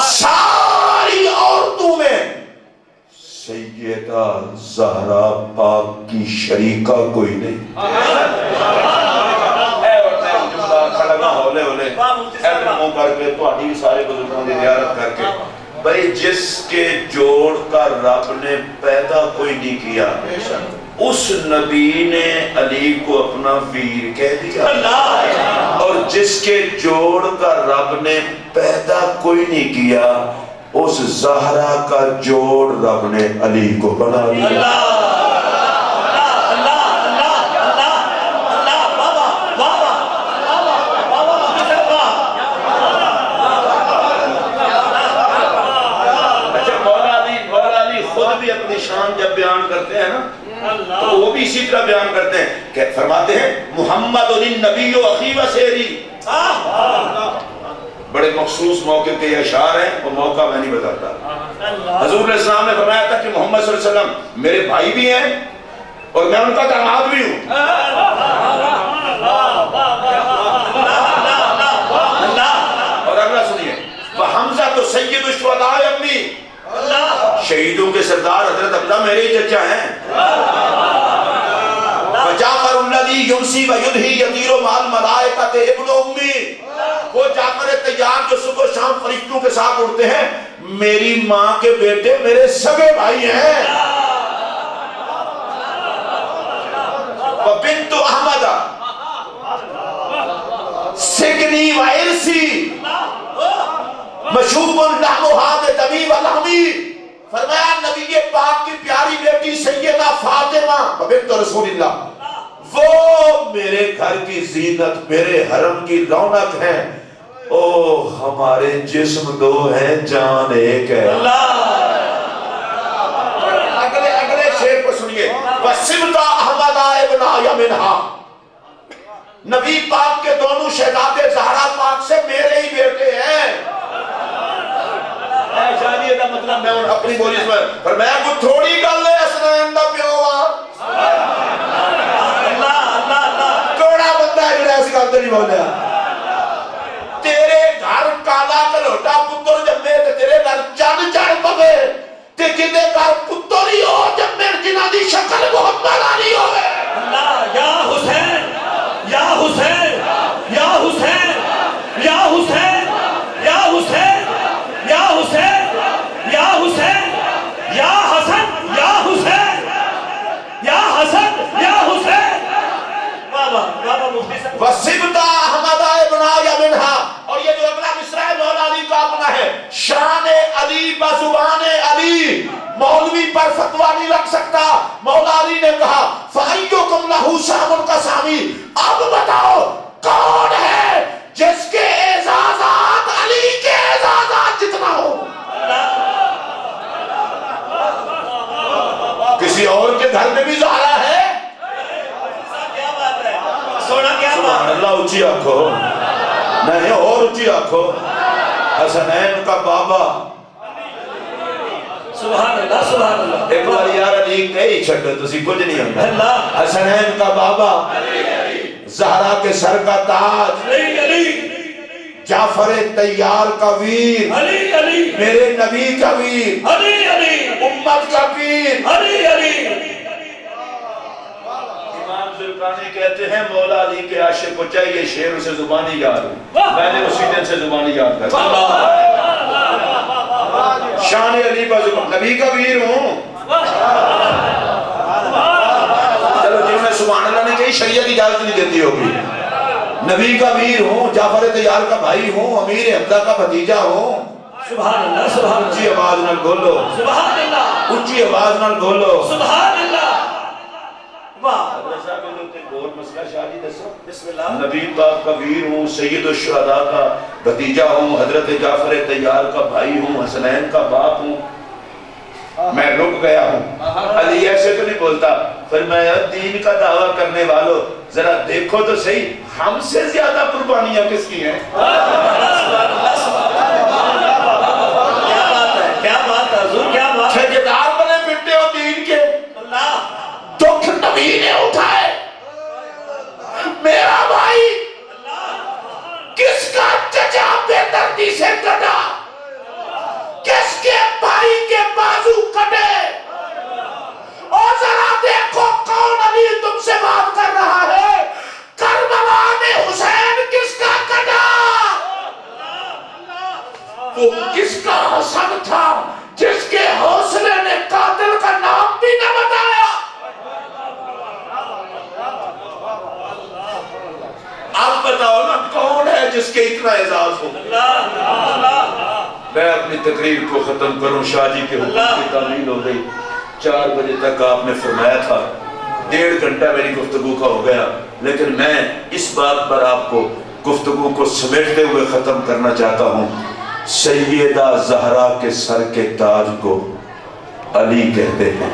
ساری عورتوں میں سیدہ زہرا پاک کی شریکہ کوئی نہیں. کر کے تہاڈی سارے بزرگوں کی زیارت کر کے بھائی, جس کے جوڑ کا رب نے پیدا کوئی نہیں کیا, اس نبی نے علی کو اپنا ویر کہہ دیا. اور جس کے جوڑ کا رب نے پیدا کوئی نہیں کیا, اس زہرا کا جوڑ رب نے علی کو بنا دیا. شان جب بیان کرتے ہیں نا تو وہ بھی اسی طرح بیان کرتے ہیں کہ فرماتے ہیں محمد النبی و اخی و سیری. بڑے مخصوص موقع کے اشعار ہیں, وہ موقع میں نہیں بتاتا. حضور علیہ السلام نے فرمایا تھا کہ محمد صلی اللہ علیہ وسلم میرے بھائی بھی ہیں اور میں ان کا داماد بھی ہوں. اور اگلا سنیے, وحمزہ تو سید الشہداء امی, شہیدوں کے سردار حضرت عبدہ میرے ہی چچا ہیں. وجعفر الذی یمسی ویدہی یطیر مع الملائکۃ ابن امی, وہ جعفر طیار جو صبح و شام فرشتوں کے ساتھ اڑتے ہیں, میری ماں کے بیٹے میرے سگے بھائی ہیں. وبنت احمد سکنی وارثی مشوب لحمھا بدمی ولحمی. فرمایا نبی پاک کی پیاری بیٹی سیدہ فاطمہ بنت رسول اللہ, وہ میرے گھر کی زینت, میرے حرم کی رونق ہیں. او ہمارے جسم دو ہیں, جان ایک ہے. اگلے شعر کو سنیے, وَسِبْتَ احمد ابن یمنہا, نبی پاک کے دونوں شہزادے زہرا پاک سے میرے ہی بیٹے ہیں. شادی دا مطلب میں اپنی بولی میں فرمایا کوئی تھوڑی گل ہے حسنین دا پیو وا. کوڑا بندہ ہے جڑا اس گل تے نہیں بولیا. تیرے گھر کالا کلوٹا پتر جمے تے تیرے گھر چند چڑھ پوے, تے جدے گھر پتر ہی ہو جمے جنہاں دی شکل محمد علی ہوے. یا حسین یا حسین یا حسین یا حسین یا حسین یا حسین یا حسین یا حسن یا حسین یا حسن یا حسین. بابا مفتی صاحب, وَسِبْتَ احمد ابن یمنہا. اور یہ جو اگلا مصرع ہے مولا علی کا اپنا ہے, شان علی بزبان علی. مولوی پر فتویٰ نہیں لگ سکتا. مولا علی نے کہا فَأَيُّكُمْ لَهُ سَامٌ قَسَامِ, اب بتاؤ نہیں اور اچھی آنکھو حسنین کا بابا سبحان اللہ سبحان اللہ ایک بار یار علی کہی چھڑو تسی کچھ نہیں ہوتا اللہ حسنین کا بابا زہرا کے سر کا تاج علی علی جعفر تیار کا ویر علی علی میرے نبی کا ویر علی علی امت کا پیر علی علی امام ذوالقرنین کہتے ہیں مولا علی کے عاشق کو چاہیے شعر اسے زبانی یاد ہو، میں نے اسی دن سے زبانی یاد کر شان علی بازو نبی کا ویر ہوں. چلو جنہوں نے سبحان اللہ نے کہی شریعت اجازت نہیں دیتی ہوگی. نبی کا ویر ہوں، جعفر تیار کا بھائی ہوں، امیر حمزہ کا بھتیجا ہوں. سبحان اللہ سبحان اللہ اچھی آواز نال بولو، سبحان اللہ اچھی آواز نال بولو. سبحان اللہ واہ حضرت صاحب نے تے اور مسئلہ شادی دسو. بسم اللہ نبی پاک کا ویر ہوں، سید الشہداء کا بھتیجا ہوں، حضرت جعفر تیار کا بھائی ہوں، حسنین کا باپ ہوں. میں رک گیا ہوں. علی ایسے تو نہیں بولتا، فرمایا دین کا دعویٰ کرنے والوں ذرا دیکھو تو صحیح ہم سے زیادہ قربانیاں کس کی ہیں. کیا بات ہے کیا بات ہے حضور کیا بات ہے ٹھیکیدار بنے پھرتے ہو دین کے، اللہ دکھ نبی نے اٹھائے. میرا بھائی کس کا چچا بے دردی سے کٹا، کس کے بھائی کے بازو کٹے، اور ذرا دیکھو کون علی تم سے بات کر رہا ہے. کربلا میں حسین کس کا کٹا، وہ کس کا حسن تھا جس کے حوصلے نے قاتل کا نام بھی نہ بتایا. آپ بتاؤ نا کون ہے جس کے اتنا اعزاز ہو. میں اپنی تقریر کو ختم کروں. شاہ جی کے حکم کی تعمیل ہو گئی. 4 بجے تک آپ نے فرمایا تھا، 1.5 گھنٹہ میری گفتگو کا ہو گیا، لیکن میں اس بات پر آپ کو گفتگو کو سمیٹتے ہوئے ختم کرنا چاہتا ہوں. سیدہ زہرا کے سر کے تاج کو علی کہتے ہیں.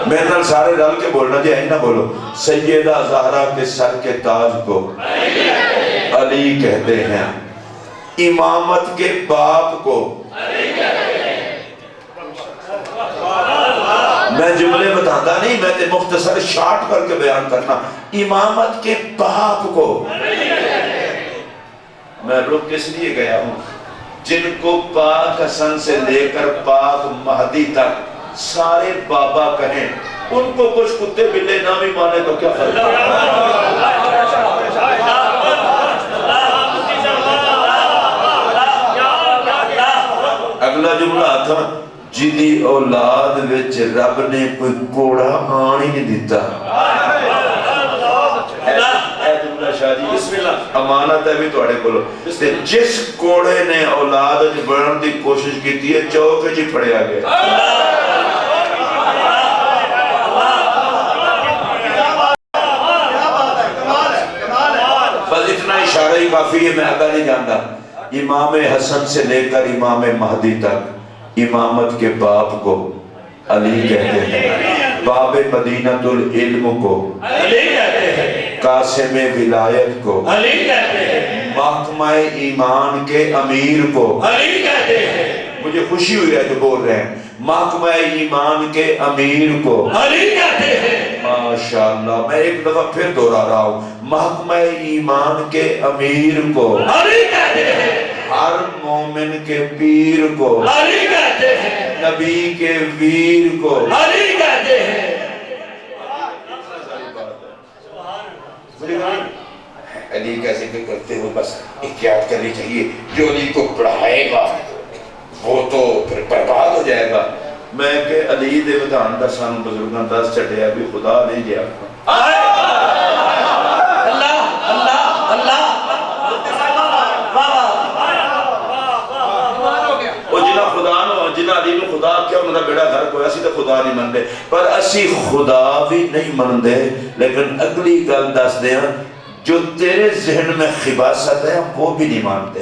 میرے نال سارے رل کے بولنا جی اینا بولو. سیدہ زہرا کے سر کے تاج کو علی کہتے ہیں. امامت کے باپ کو میں جملے بتاتا نہیں، میں تے مختصر شارٹ کر کے بیان کرنا. امامت کے باپ کو میں رک کس لیے گیا ہوں، جن کو پاک حسن سے لے کر پاک مہدی تک سارے بابا کہیں، ان کو کچھ کتے بلے نہ بھی مانے تو کیا فرق اگلا جملہ تھا، جدی اولاد وچ رب نے کوئی کوڑا آن ہی نہیں دیتا. اے جملہ شاہ جی بسم اللہ امانت ہے بھی توڑے بولو. جس کوڑے نے اولاد بڑھن دی کوشش کی ہے چوک جی پھڑے آگئے. بس اتنا اشارہ ہی کافی ہے، میں آگا نہیں جانتا. امام حسن سے لے کر امام مہدی تک امامت کے باپ کو علی کہتے ہیں. باب مدینۃ العلم کو علی کہتے ہیں، قاسم ولایت کو علی کہتے ہیں، محکمہ ایمان کے امیر کو علی کہتے ہیں. مجھے خوشی ہوئی ہے جو بول رہے ہیں. محکمہ ایمان کے امیر کو علی کہتے ہیں. ماشاءاللہ میں ایک دفعہ پھر دہرا رہا ہوں. محکمہ ایمان کے امیر کو علی کہتے ہیں. ہر مومن کے پیر کو علی کہتے ہیں. نبی کے ویر کو علی کہتے ہیں. علی کا ذکر کرتے ہو بس احتیاط کرنی چاہیے. جو علی کو پڑھائے گا وہ تو پھر برباد ہو جائے گا. میں کہ علی دے ودھان دا سانو بزرگاں دس چڑھیا بھی خدا نہیں جیا. اللہ اللہ اللہ وہ جنہ خدا نو جنہ علی نو خدا کیا انہوں نے بیڑا گھر کوئی اسی تو خدا نہیں مندے، پر اسی خدا بھی نہیں مندے. لیکن اگلی گل دس دیا، جو تیرے ذہن میں خباثت ہے وہ بھی نہیں مانتے.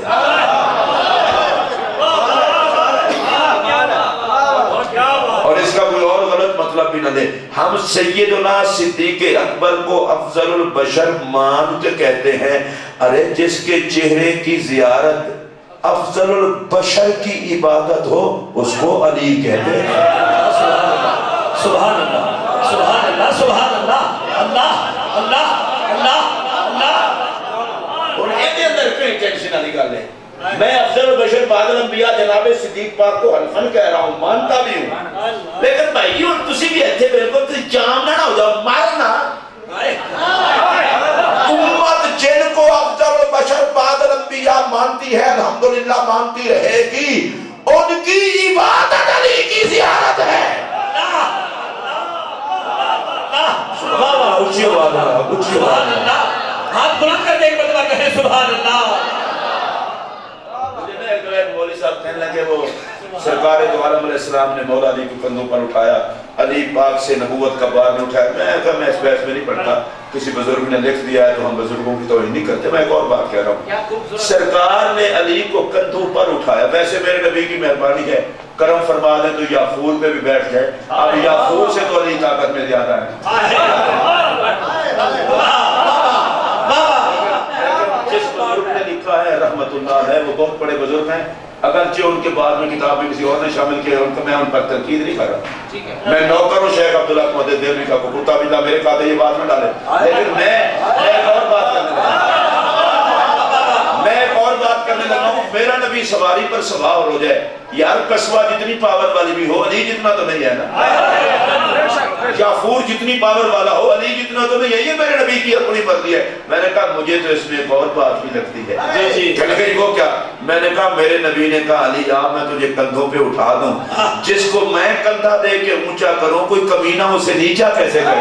اور اس کا کوئی اور غلط مطلب بھی نہ دے. ہم سیدنا صدیق اکبر کو افضل البشر مان کے کہتے ہیں. ارے جس کے چہرے کی زیارت افضل البشر کی عبادت ہو اس کو علی کہتے ہیں. سبحان اللہ سبحان اللہ سبحان اللہ اللہ اللہ اللہ اللہ. اور ایدے اندر کہیں ٹینشن آنی گا لے. میں افضل البشر بعد الانبیاء جناب صدیق پاک کو حلفن کہہ رہا ہوں، مانتا بھی ہوں، لیکن بھائی اور تسی بھی ایتھے بالکل تسی جام نہ ہو جاؤ، مارنا امت جن کو افضل البشر بعد الانبیاء مانتی ہے الحمدللہ مانتی رہے گی، ان کی عبادت علی کی زیارت ہے. اچھی بات ہے، اچھی بات ہے. ہاتھ بلند کر کے ایک مرتبہ کہیں سبحان اللہ. مولوی صاحب کہنے لگے وہ سرکار دو عالم علیہ السلام نے مولا علی کو کندھوں پر اٹھایا، علی پاک سے نبوت کا بار نہیں اٹھایا. میں کہا میں اس بحث میں نہیں پڑھتا، کسی بزرگ نے لکھ دیا ہے تو ہم بزرگوں کی توہین نہیں کرتے. میں ایک اور بات کہہ رہا ہوں، سرکار نے علی کو کندھوں پر اٹھایا. ویسے میرے نبی کی مہربانی ہے، کرم فرما دیں تو یافور پہ بھی بیٹھ جائے. اب یافور سے تو علی طاقت میں زیادہ ہے. جس بزرگ نے لکھا ہے رحمت اللہ ہے، وہ بہت بڑے بزرگ ہیں، اگرچہ ان کے بعد میں کتاب میں کسی اور نے شامل کیا ہے، ان کو میں ان پر تنقید نہیں کر رہا. میں نوکر ہوں شیخ عبداللہ محمد دہلوی کا، کتا باللہ میرے کہتے یہ بات میں ڈالے، لیکن میں ایک اور بات کرنے لگا ہوں. میرا نبی سواری پر سوار ہو جائے، یار قصوہ جتنی پاور والی بھی ہو، علی جتنا تو نہیں ہے نا. یافور جتنی پاور والا ہو، علی جتنا تو نہیں ہے. یہ میرے نبی کی اپنی مرضی ہے. میں نے کہا مجھے تو اس میں ایک اور بات بھی لگتی ہے. کہنے کہ وہ کیا؟ میں نے کہا میرے نبی نے کہا علی آ میں تجھے کندھوں پہ اٹھا دوں. جس کو میں کندھا دے کے اونچا کروں، کوئی کمینہ اسے نیچا کیسے کرے؟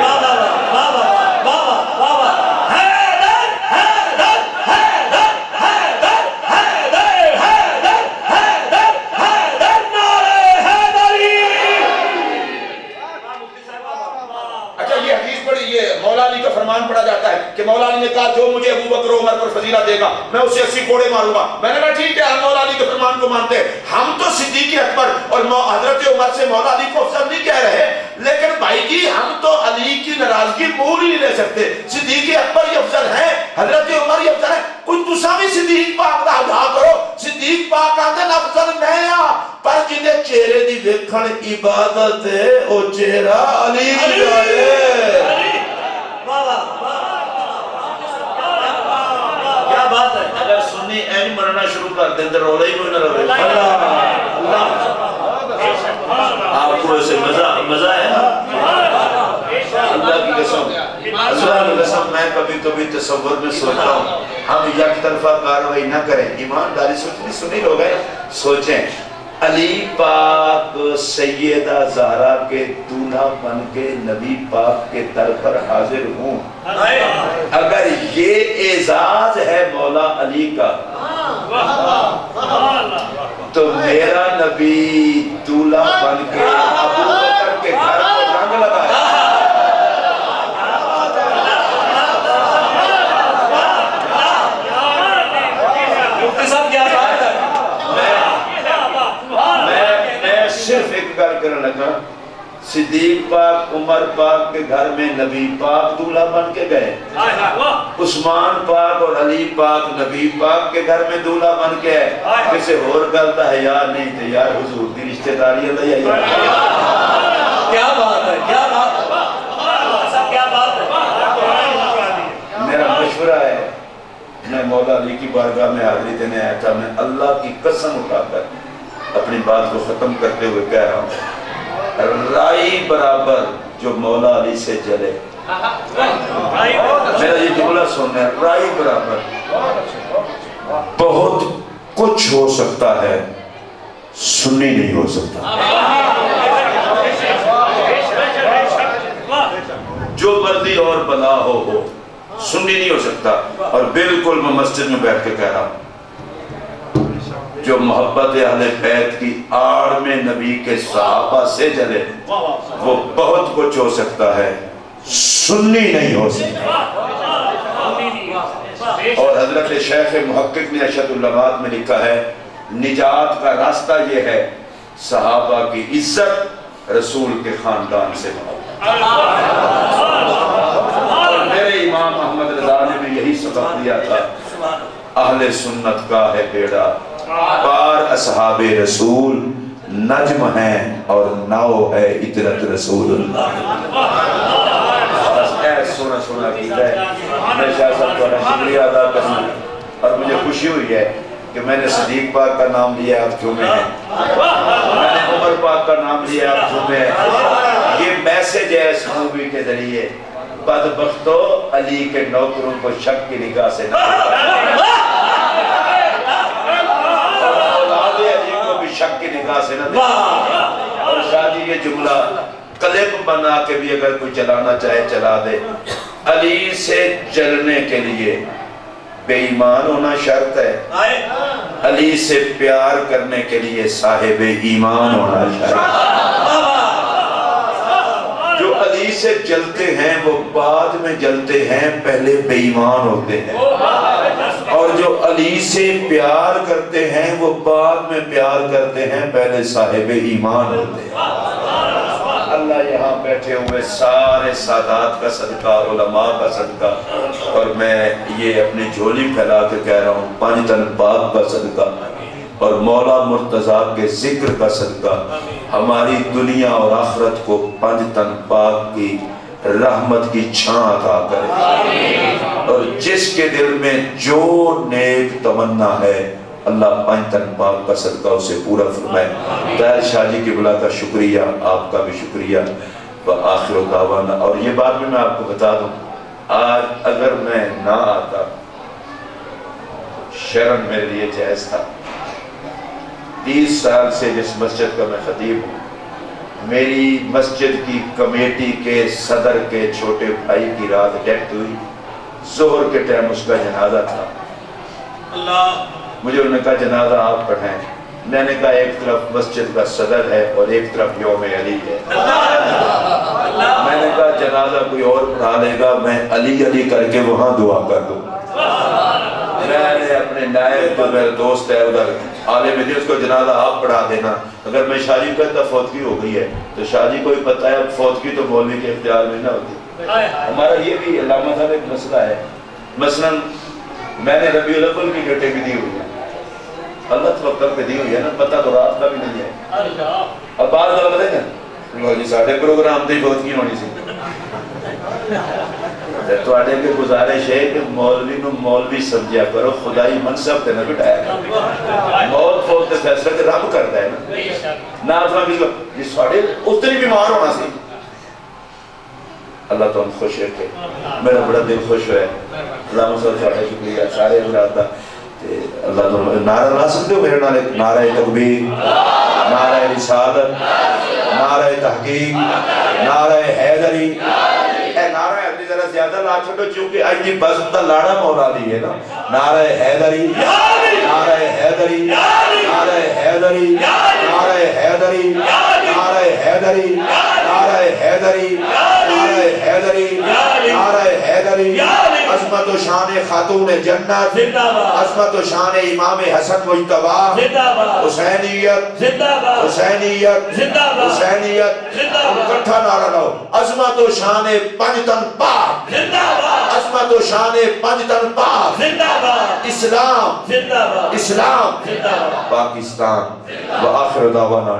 فرمان پڑھا جاتا ہے کہ مولا علی نے کہا جو مجھے ابو بکر عمر پر فضیلت دے گا میں اسے 80 کوڑے ماروں گا. میں نے کہا ٹھیک ہے، ہم مولا علی کے فرمان کو مانتے ہیں. ہم تو صدیق اکبر اور حضرت عمر سے مولا علی کو افضل نہیں کہہ رہے، لیکن بھائی جی ہم تو علی کی ناراضگی مول ہی نہیں لے سکتے. صدیق اکبر یہ افضل ہیں، حضرت عمر یہ افضل ہیں. کوئی تسا بھی صدیق پاک دا ادا کرو. صدیق پاک آتے نا افضل میں ہاں، پر جنہیں چہرے دی ویکھن عبادت ہے او چہرہ علی ہے. کیا بات ہے؟ اگر سنی این مرنا شروع کر دیں تو رولے ہی کوئی نہ رولے. آپ کو ایسے مزہ ہے؟ اللہ کی قسم، اللہ کی قسم میں کبھی کبھی تصور میں سوچتا ہوں ہم یک طرفہ کاروائی نہ کریں. ایمانداری سوچنی سنی لوگ ہیں، سوچیں علی پاک سیدہ زہرا کے دولہا بن کے نبی پاک کے در پر حاضر ہوں. اگر یہ اعزاز ہے مولا علی کا تو میرا نبی دولہا بن کے ابو بکر کے گھر کو رنگ لگایا. صرف ایک گل کرنے لگا، صدیق پاک عمر پاک کے گھر میں نبی پاک دولہا بن کے گئے، عثمان پاک اور علی پاک نبی پاک کے گھر میں دولہا بن کے آئے. کسی اور گل تا ہے یار نہیں تھے یار حضور کی رشتہ داری ہے یار. کیا بات ہے، کیا بات ہے، کیا بات ہے. میرا مشورہ ہے، میں مولا علی کی بارگاہ میں حاضری دینے آیا تھا. میں اللہ کی قسم اٹھا کر اپنی بات کو ختم کرتے ہوئے کہہ رہا ہوں، رائی برابر جو مولا علی سے جلے. میرا یہ جملہ سننا ہے، رائی برابر. بہت کچھ ہو سکتا ہے، سنی نہیں ہو سکتا. جو مرضی اور بلا ہو سنی نہیں ہو سکتا. اور بالکل میں مسجد میں بیٹھ کے کہہ رہا ہوں، جو محبت اہل بیت کی آڑ میں نبی کے صحابہ سے جلے وہ بہت کچھ ہو سکتا ہے، سنی نہیں ہو سکتا. اور حضرت شیخ محقق نے ارشاد العلمات میں لکھا ہے نجات کا راستہ یہ ہے صحابہ کی عزت، رسول کے خاندان سے محبت. اور میرے امام محمد رضا نے بھی یہی سبق دیا تھا اہل سنت کا ہے بیڑا پار اصحاب رسول نجم ہیں اور ناؤ ہے اطرت رسول اللہ۔ سونا سونا عقیدہ ہے۔ میں شاہ صاحب کا شکریہ ادا کرنا اور مجھے خوشی ہوئی ہے کہ میں نے صدیق پاک کا نام لیا آپ جمعے ہیں، میں نے عمر پاک کا نام لیا آپ جمعے ہیں۔ یہ میسج ہے اس مووی کے ذریعے، بدبختو علی کے نوکروں کو شک کی نگاہ سے نہ اور اولاد علی کو بھی شک کی نگاہ سے نہ دیکھا۔ اور شادی یہ جملہ کلپ بنا کے بھی اگر کوئی چلانا چاہے چلا دے، علی سے جلنے کے لیے بے ایمان ہونا شرط ہے، علی سے پیار کرنے کے لیے صاحب ایمان ہونا شرط ہے۔ جو علی سے جلتے ہیں وہ بعد میں جلتے ہیں، پہلے بے ایمان ہوتے ہیں، اور جو علی سے پیار کرتے ہیں وہ بعد میں پیار کرتے ہیں، پہلے صاحب ایمان ہوتے ہیں۔ اللہ یہاں بیٹھے ہوئے سارے سادات کا صدقہ، علماء کا صدقہ، اور میں یہ اپنی جھولی پھیلا کے کہہ رہا ہوں، پانچ تن پاک کا صدقہ اور مولا مرتضیٰ کے ذکر کا صدقہ ہماری دنیا اور آخرت کو پانچ تن پاک کی رحمت کی چھاں عطا کرے، اور جس کے دل میں جو نیک تمنا ہے اللہ پانچ تن پاک کا صدقہ اسے پورا فرمائے۔ طاہر شاہ جی کی بلا کا شکریہ، آپ کا بھی شکریہ، وآخر دعوانا۔ اور یہ بات بھی میں آپ کو بتا دوں، آج اگر میں نہ آتا، شرم میرے لیے جائز تھا۔ 30 سال سے جس مسجد کا میں خطیب ہوں، میری مسجد کی کمیٹی کے صدر کے چھوٹے بھائی کی رات ڈیتھ ہوئی، ظہر کے ٹائم اس کا جنازہ تھا۔ مجھے انہوں نے کہا جنازہ آپ پڑھائیں، میں نے کہا ایک طرف مسجد کا صدر ہے اور ایک طرف یوم علی ہے، میں نے کہا جنازہ کوئی اور پڑھا لے گا، میں علی علی کر کے وہاں دعا کر دوں۔ میں نے اپنے نائب جو میرا دوست ہے ادھر عالم دین، اس کو جنازہ آپ پڑھا دینا، اگر میں شاہ جی کہتا فوتگی ہو گئی ہے تو شاہ جی کو ہی پتہ ہے فوتگی تو مولوی کے اختیار میں نہ ہوتی۔ ہمارا یہ بھی علامہ صاحب ایک مسئلہ ہے، مثلا میں نے ربیع الاول کی ڈیٹیں بھی دی ہوئی ہیں، اللہ توقع پہ دی ہوئی ہے نا، پتہ تو رات کا بھی نہیں ہے۔ اب بعض لوگ بتائیں گے جی ساڑھے پروگرام دی فوتگی ہونی سی، تو آٹے کے گزارش ہے کہ مولوی نو مولوی سمجھیا کرو، خدائی منصب تے نہ بٹھایا کرو، موت فوت تے فیصلہ تے رب کرتا ہے نا، نہ اپنا کسی کو جی ساڑھے اتنی بیمار ہونا سی۔ اللہ تو ہم خوش رکھے، میرا بڑا دل خوش ہوئے، اللہ مسئلہ چھوٹا شکریہ سارے حضرات دا۔ اللہ تو نعرہ لا سکتے ہو میرے نعرے، نعرہ تکبیر، نعرہ رسالت، نعرہ تحقیق، نعرہ حیدری، اے نعرہ حیدری ذرا زیادہ لا چھوٹو چونکہ آئی بس دا لاڑا مولا دی ہے نا، نعرہ حیدری، نعرہ حیدری، نعرہ حیدری، نعرہ حیدری، نعرہ حیدری، نعرہ حیدری، نعرہ حیدری، نعرہ حیدری، عظمت و شان خاتون جنت، عظمت و شان امام حسن مجتبی، حسینیت، حسینیت، حسینیت، اکٹھا نعرہ لاؤ، عظمت و شان پنجتن پاک، عظمت و شان پنجتن پاک، اسلام، اسلام، پاکستان، وآخر دعوانا